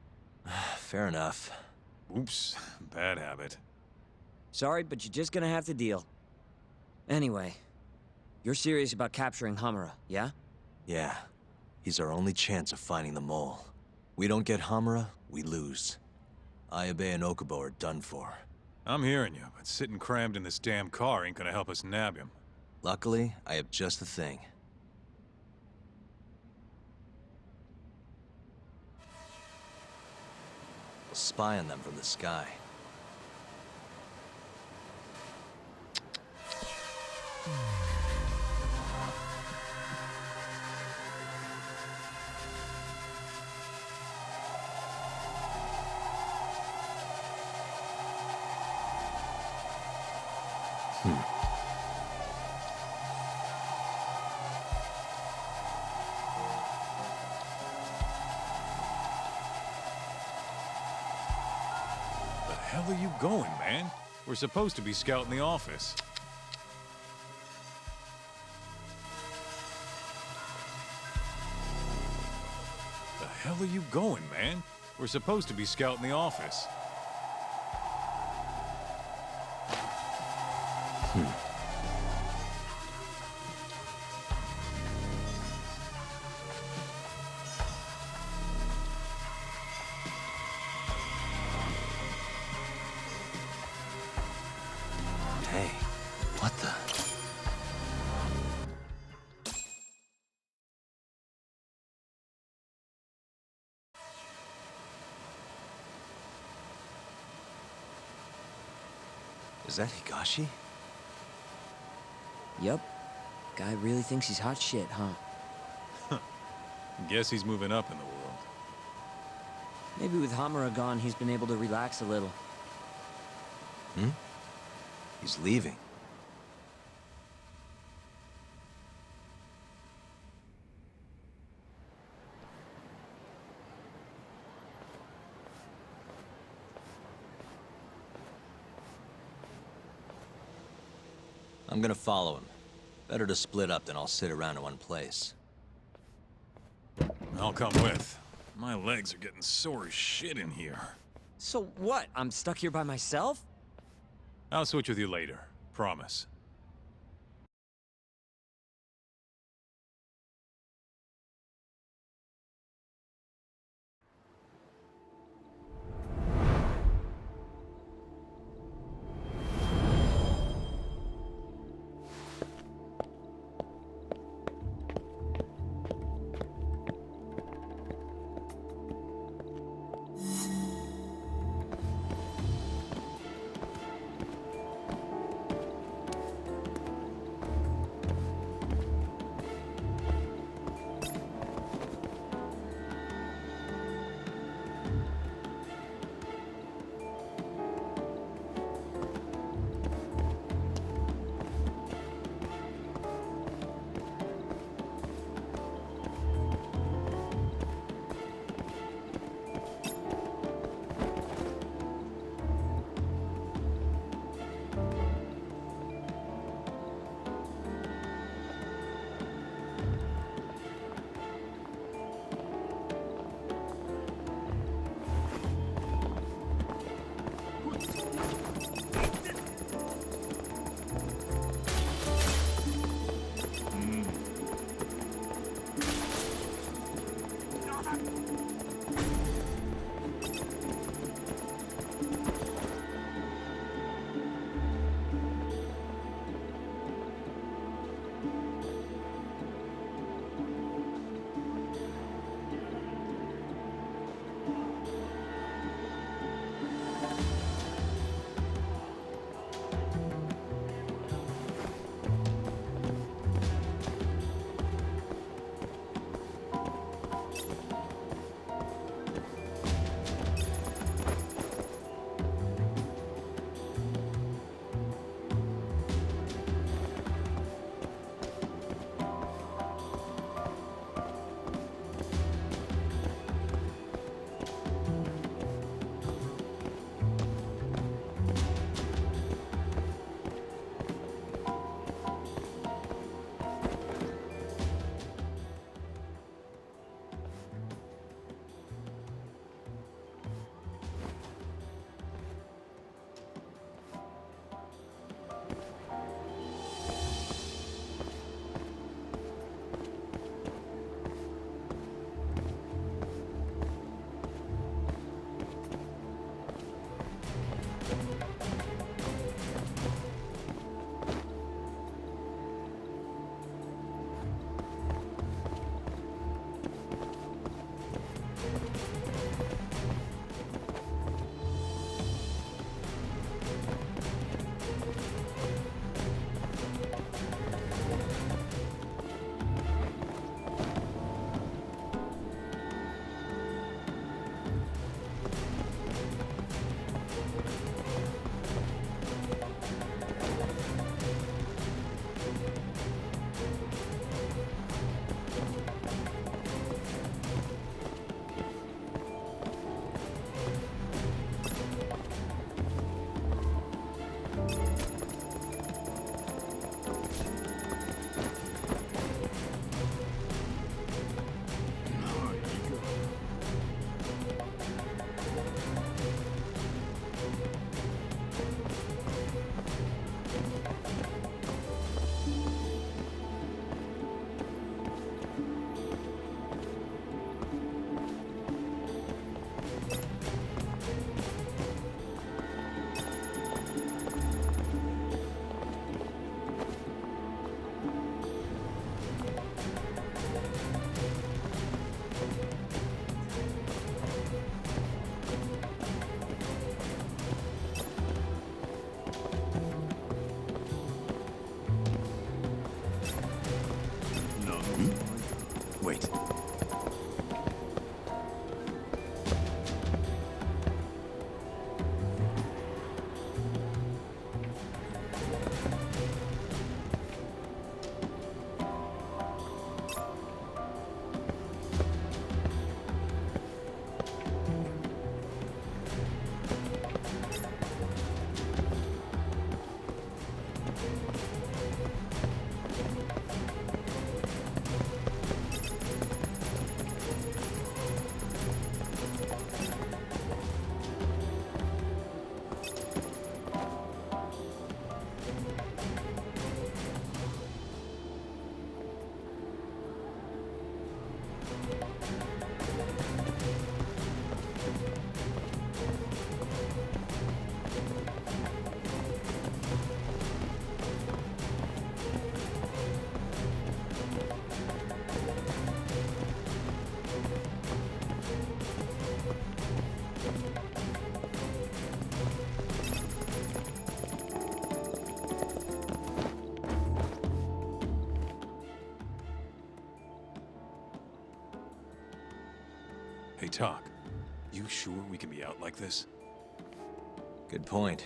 Fair enough. Oops, bad habit. Sorry, but you're just gonna have to deal. Anyway, you're serious about capturing Hamura, yeah? Yeah. He's our only chance of finding the mole. We don't get Hamura, we lose. Ayabe and Okubo are done for. I'm hearing you, but sitting crammed in this damn car ain't gonna help us nab him. Luckily, I have just the thing. We'll spy on them from the sky. going, man? We're supposed to be scouting the office. The hell are you going, man? We're supposed to be scouting the office. Hey, what the? Is that Higashi? Yup. Guy really thinks he's hot shit, huh? Guess he's moving up in the world. Maybe with Hamura gone, he's been able to relax a little. Hmm? He's leaving. I'm gonna follow him. Better to split up than I'll sit around in one place. I'll come with. My legs are getting sore as shit in here. So what? I'm stuck here by myself? I'll switch with you later. Promise. Wait. Hey, Talk. You sure we can be out like this? Good point.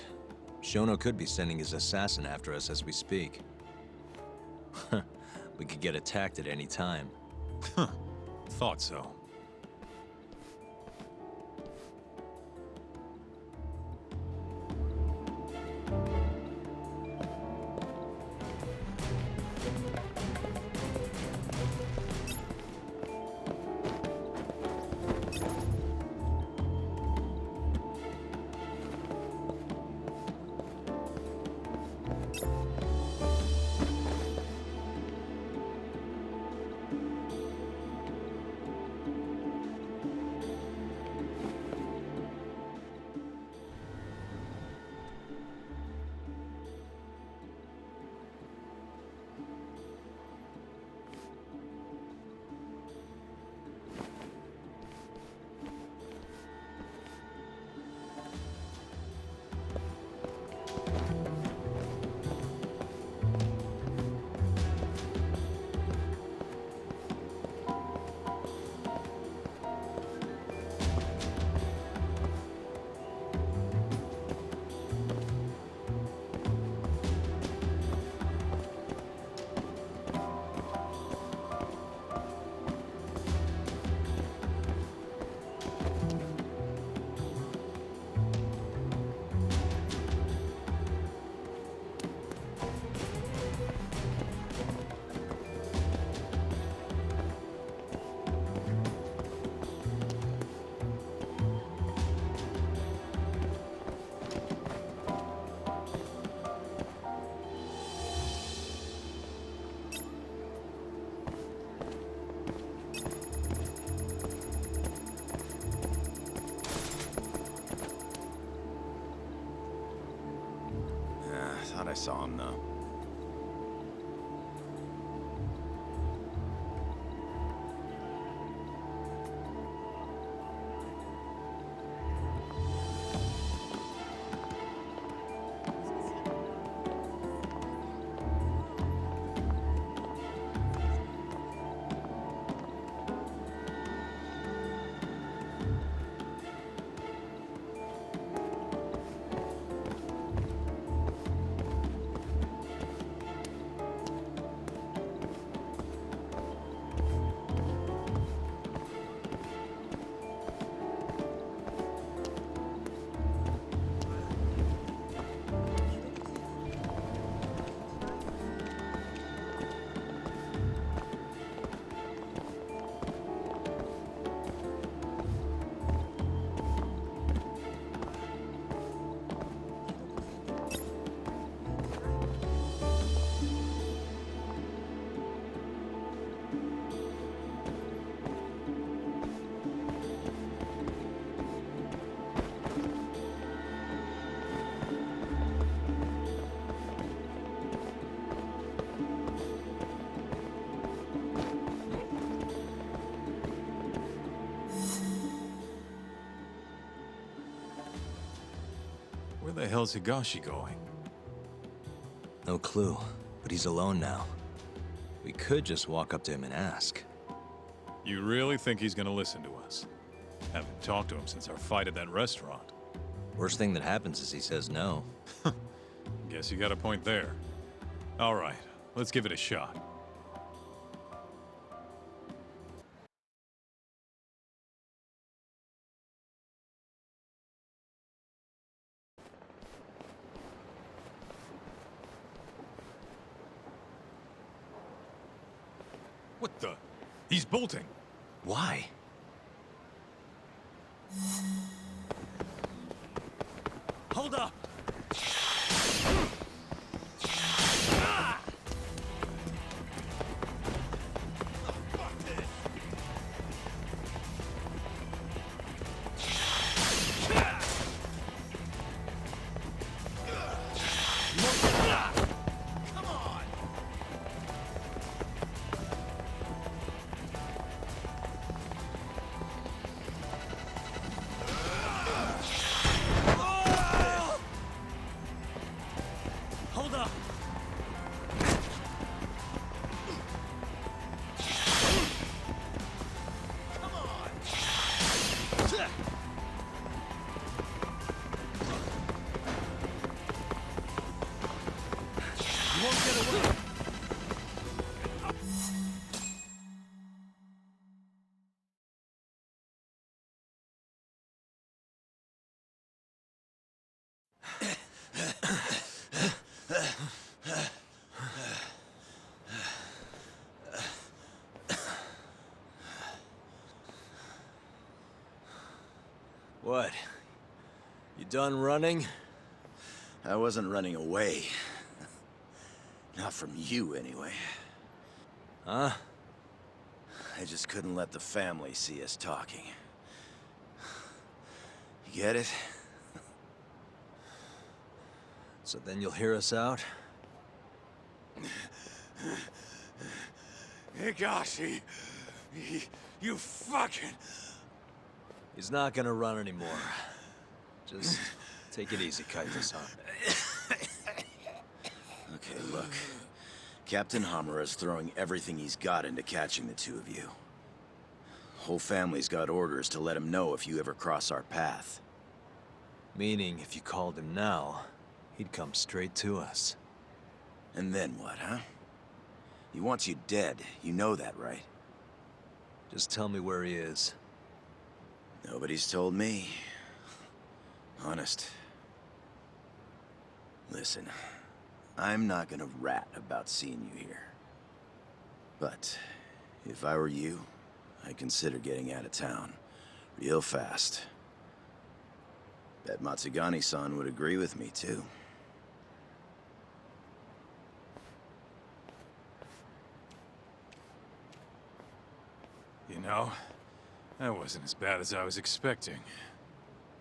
Shono could be sending his assassin after us as we speak. We could get attacked at any time. Huh. Thought so. Thought I saw him, though. Where the hell's Higashi going? No clue, but he's alone now. We could just walk up to him and ask. You really think he's gonna listen to us? Haven't talked to him since our fight at that restaurant. Worst thing that happens is he says no. Guess you got a point there. All right, let's give it a shot. What the? He's bolting. Why? Hold up! What? You done running? I wasn't running away. Not from you, anyway. Huh? I just couldn't let the family see us talking. You get it? So then you'll hear us out? Higashi, you fucking... He's not gonna run anymore. Just take it easy, Kaito-san. Okay, look. Captain Hamura is throwing everything he's got into catching the two of you. Whole family's got orders to let him know if you ever cross our path. Meaning, if you called him now, he'd come straight to us. And then what, huh? He wants you dead. You know that, right? Just tell me where he is. Nobody's told me. Honest. Listen, I'm not gonna rat about seeing you here. But if I were you, I'd consider getting out of town. Real fast. Bet Matsugani-san would agree with me, too. You know, that wasn't as bad as I was expecting.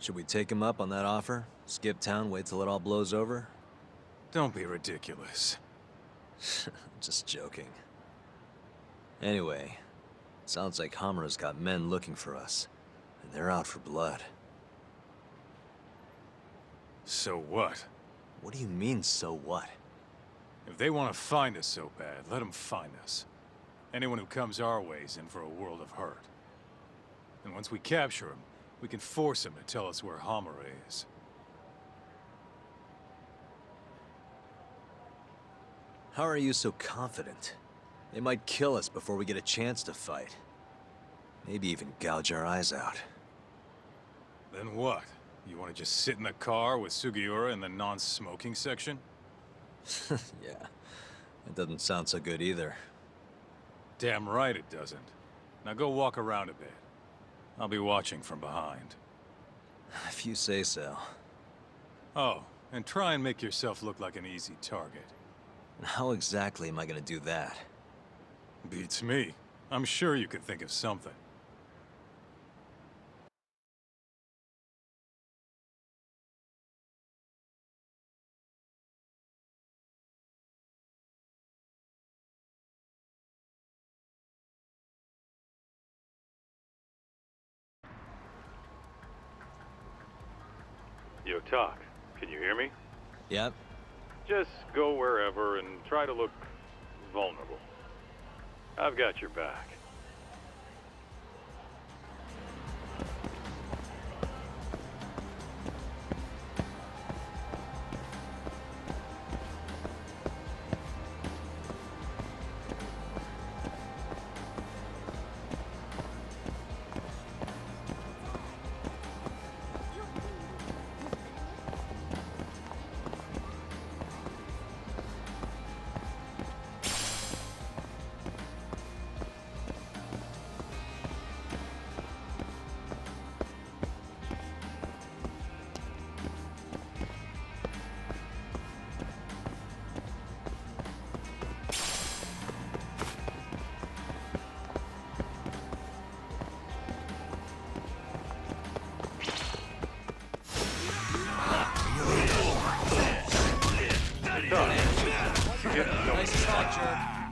Should we take him up on that offer? Skip town, wait till it all blows over? Don't be ridiculous. Just joking. Anyway, sounds like Hamura's got men looking for us, and they're out for blood. So what? What do you mean, so what? If they want to find us so bad, let them find us. Anyone who comes our way is in for a world of hurt. And once we capture him, we can force him to tell us where Hamura is. How are you so confident? They might kill us before we get a chance to fight. Maybe even gouge our eyes out. Then what? You want to just sit in the car with Sugiura in the non-smoking section? Yeah, it doesn't sound so good either. Damn right it doesn't. Now go walk around a bit. I'll be watching from behind. If you say so. Oh, and try and make yourself look like an easy target. How exactly am I gonna do that? Beats me. I'm sure you could think of something. Yo, Talk, can you hear me? Yep. Just go wherever and try to look vulnerable. I've got your back.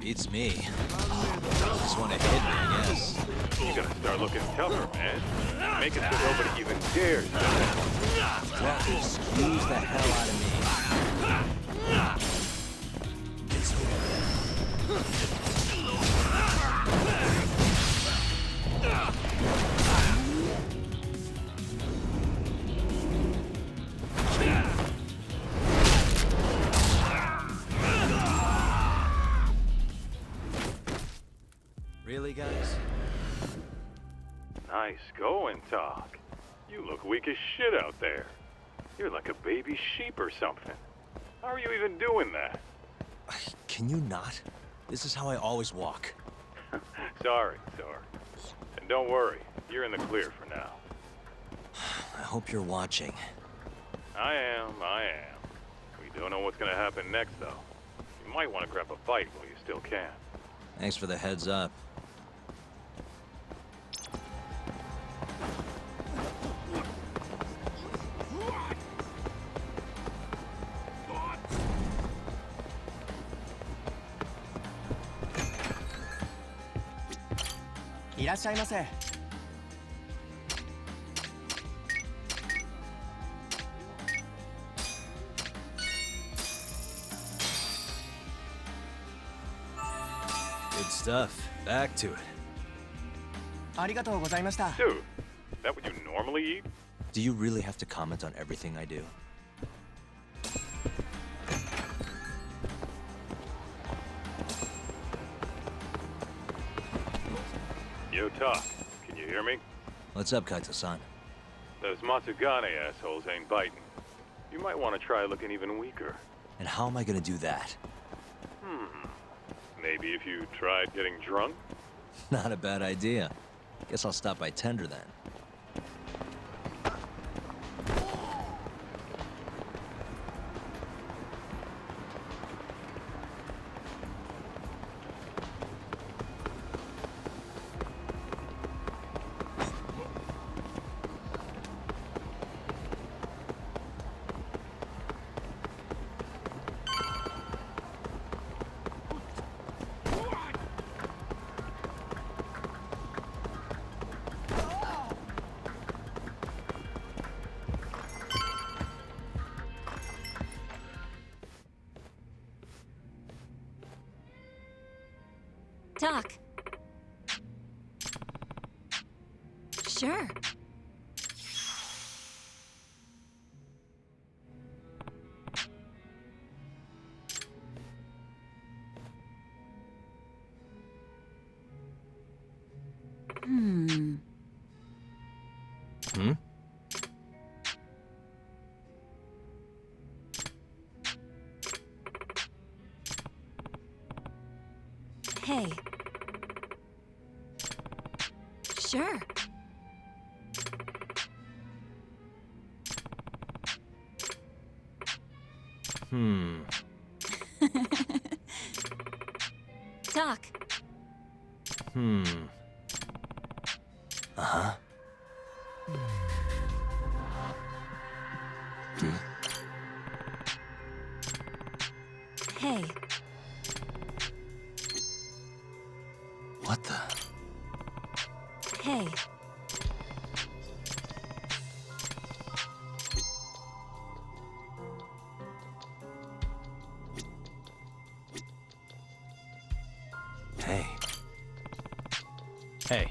Beats me. Just want to hit me, I guess. You gotta start looking tougher, man. Make it so nobody even dares. Well, excuse the hell out of me. Really, guys? Nice going, Talk. You look weak as shit out there. You're like a baby sheep or something. How are you even doing that? Can you not? This is how I always walk. Sorry. And don't worry, you're in the clear for now. I hope you're watching. I am. We don't know what's gonna happen next, though. You might want to grab a fight while you still can. Thanks for the heads up. Good stuff. Back to it. Dude, that what you normally eat? Do you really have to comment on everything I do? Yo, Talk. Can you hear me? What's up, Kaito-san? Those Matsugane assholes ain't biting. You might want to try looking even weaker. And how am I gonna do that? Maybe if you tried getting drunk? Not a bad idea. Guess I'll stop by Tender then. Doc. Sure. Hmm. Hey. Sure. Doc. Uh-huh. Hey. What the? Hey. Hey. Hey.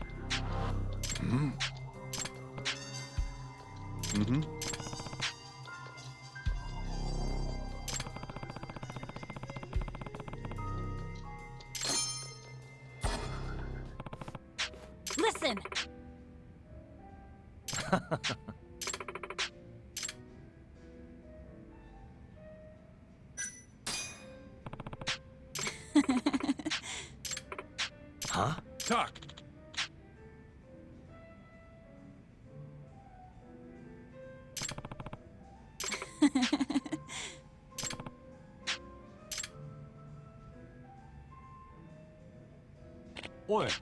Listen. Huh? Talk. What?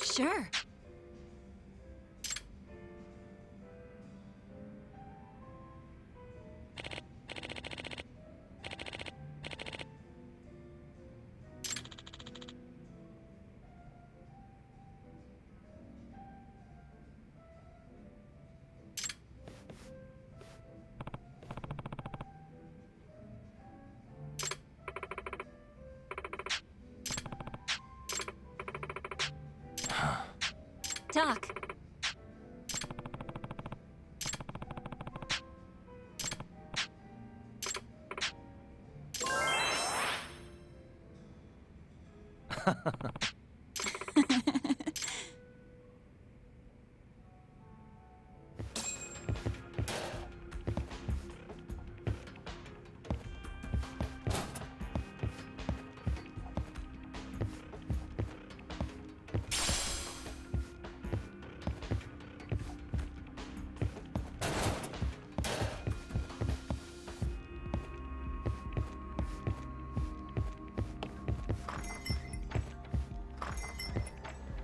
Sure. Talk.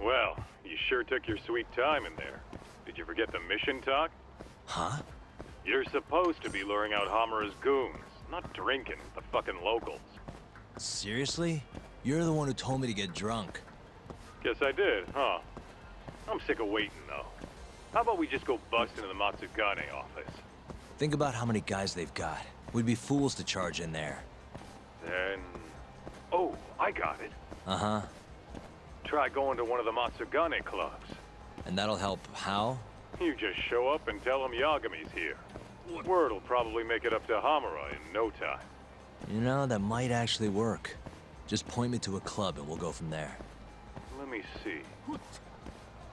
Well, you sure took your sweet time in there. Did you forget the mission talk? Huh? You're supposed to be luring out Hamura's goons, not drinking with the fucking locals. Seriously? You're the one who told me to get drunk. Guess I did, huh? I'm sick of waiting, though. How about we just go bust into the Matsugane office? Think about how many guys they've got. We'd be fools to charge in there. Then... Oh, I got it. Uh-huh. Try going to one of the Matsugane clubs. And that'll help how? You just show up and tell them Yagami's here. Word'll probably make it up to Hamura in no time. You know, that might actually work. Just point me to a club and we'll go from there. Let me see.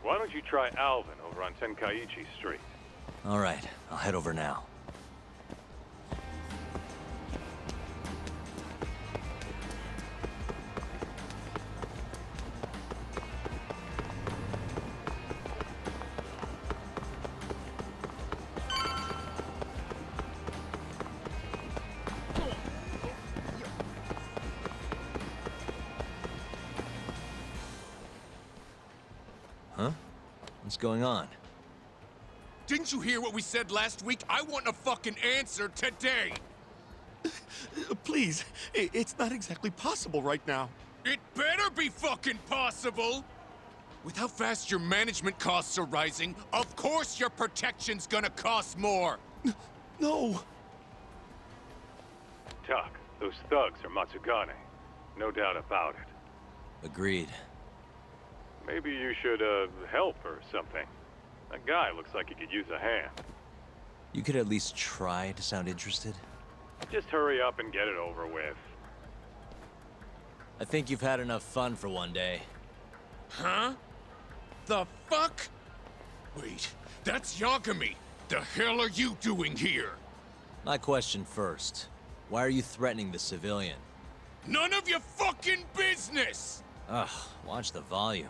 Why don't you try Alvin over on Tenkaichi Street? All right, I'll head over now. Huh? What's going on? Didn't you hear what we said last week? I want a fucking answer today! Please, it's not exactly possible right now. It better be fucking possible! With how fast your management costs are rising, of course your protection's gonna cost more! No! Tuck, those thugs are Matsugane. No doubt about it. Agreed. Maybe you should, help or something. That guy looks like he could use a hand. You could at least try to sound interested. Just hurry up and get it over with. I think you've had enough fun for one day. Huh? The fuck? Wait, that's Yagami! The hell are you doing here? My question first. Why are you threatening the civilian? None of your fucking business! Ugh, watch the volume.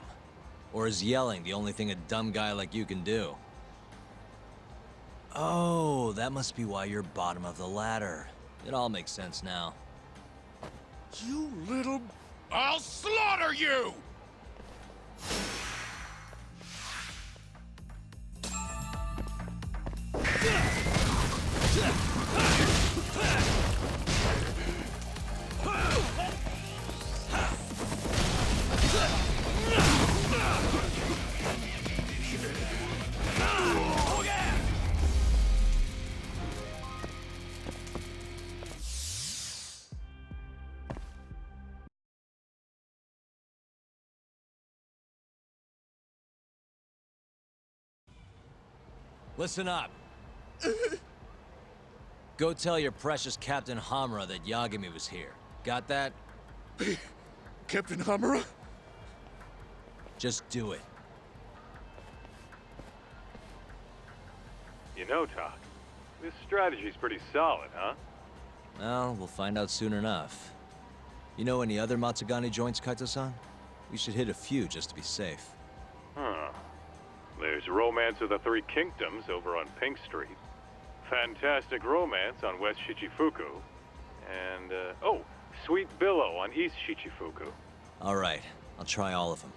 Or is yelling the only thing a dumb guy like you can do? Oh, that must be why you're bottom of the ladder. It all makes sense now. You little... I'll slaughter you! Listen up. Go tell your precious Captain Hamura that Yagami was here. Got that? Captain Hamura? Just do it. You know, Tuck, this strategy's pretty solid, huh? Well, we'll find out soon enough. You know any other Matsugane joints, Kaito-san? We should hit a few just to be safe. Huh. There's Romance of the Three Kingdoms over on Pink Street. Fantastic Romance on West Shichifuku. And, oh, Sweet Billow on East Shichifuku. All right, I'll try all of them.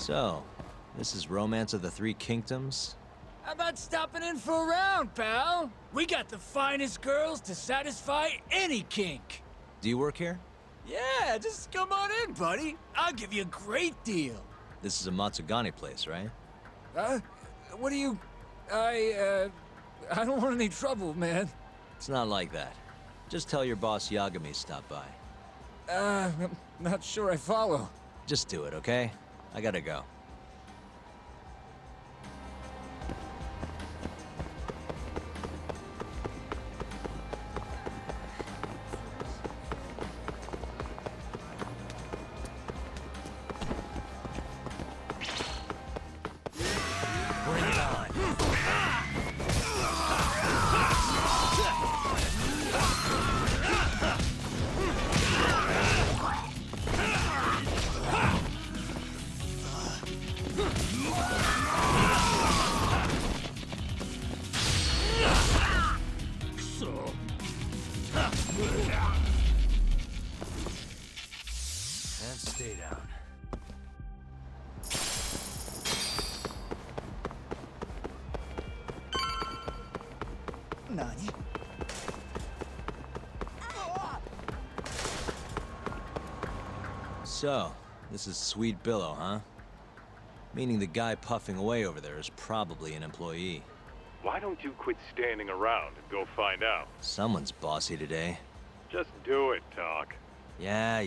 So, this is Romance of the Three Kingdoms? How about stopping in for a round, pal? We got the finest girls to satisfy any kink. Do you work here? Yeah, just come on in, buddy. I'll give you a great deal. This is a Matsugane place, right? Huh? What do you... I don't want any trouble, man. It's not like that. Just tell your boss Yagami stopped by. I'm not sure I follow. Just do it, okay? I gotta go. Bring it on. And stay down. Nani? So, this is Sweet Billow, huh? Meaning the guy puffing away over there is probably an employee. Why don't you quit standing around and go find out? Someone's bossy today. Just do it, Talk. Yeah.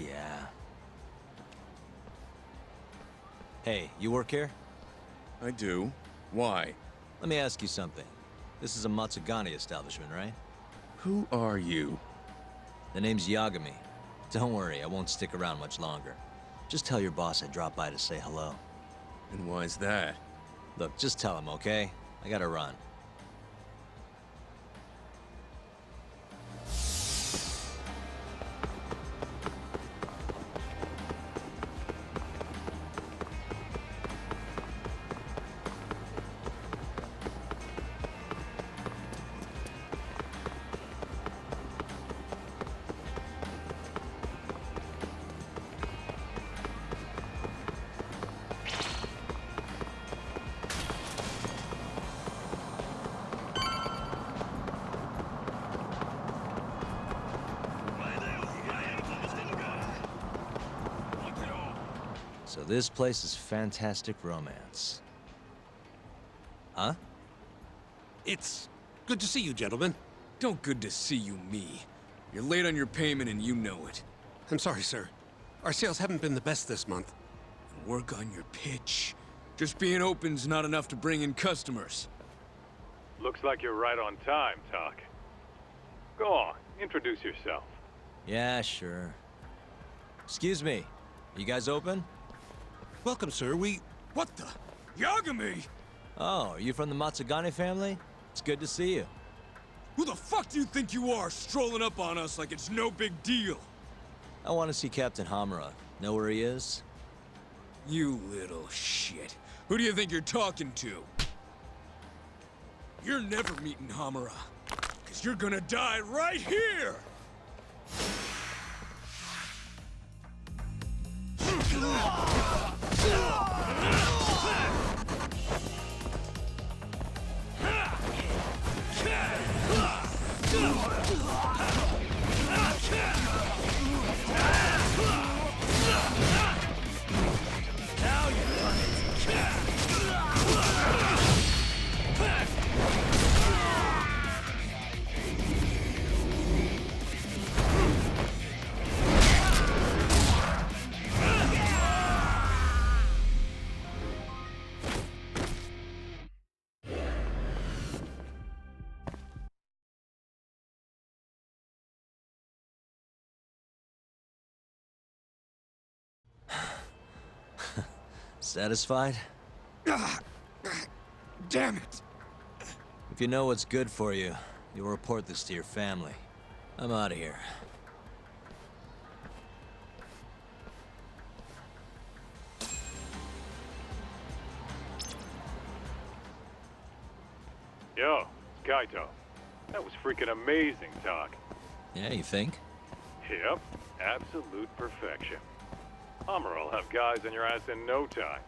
Hey, you work here? I do. Why? Let me ask you something. This is a Matsugane establishment, right? Who are you? The name's Yagami. Don't worry, I won't stick around much longer. Just tell your boss I dropped by to say hello. And why's that? Look, just tell him, okay? I gotta run. So this place is Fantastic Romance. Huh? It's good to see you, gentlemen. Don't good to see you, me. You're late on your payment and you know it. I'm sorry, sir. Our sales haven't been the best this month. Work on your pitch. Just being open's not enough to bring in customers. Looks like you're right on time, Talk. Go on, introduce yourself. Yeah, sure. Excuse me, you guys open? Welcome, sir. What the? Yagami! Oh, are you from the Matsugane family? It's good to see you. Who the fuck do you think you are, strolling up on us like it's no big deal? I want to see Captain Hamura. Know where he is? You little shit. Who do you think you're talking to? You're never meeting Hamura. Cause you're gonna die right here! Satisfied? Damn it! If you know what's good for you, you'll report this to your family. I'm out of here. Yo, it's Kaito. That was freaking amazing, Talk. Yeah, you think? Yep, absolute perfection. Hamura will have guys on your ass in no time.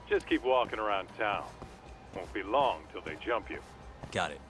Just keep walking around town. Won't be long till they jump you. Got it.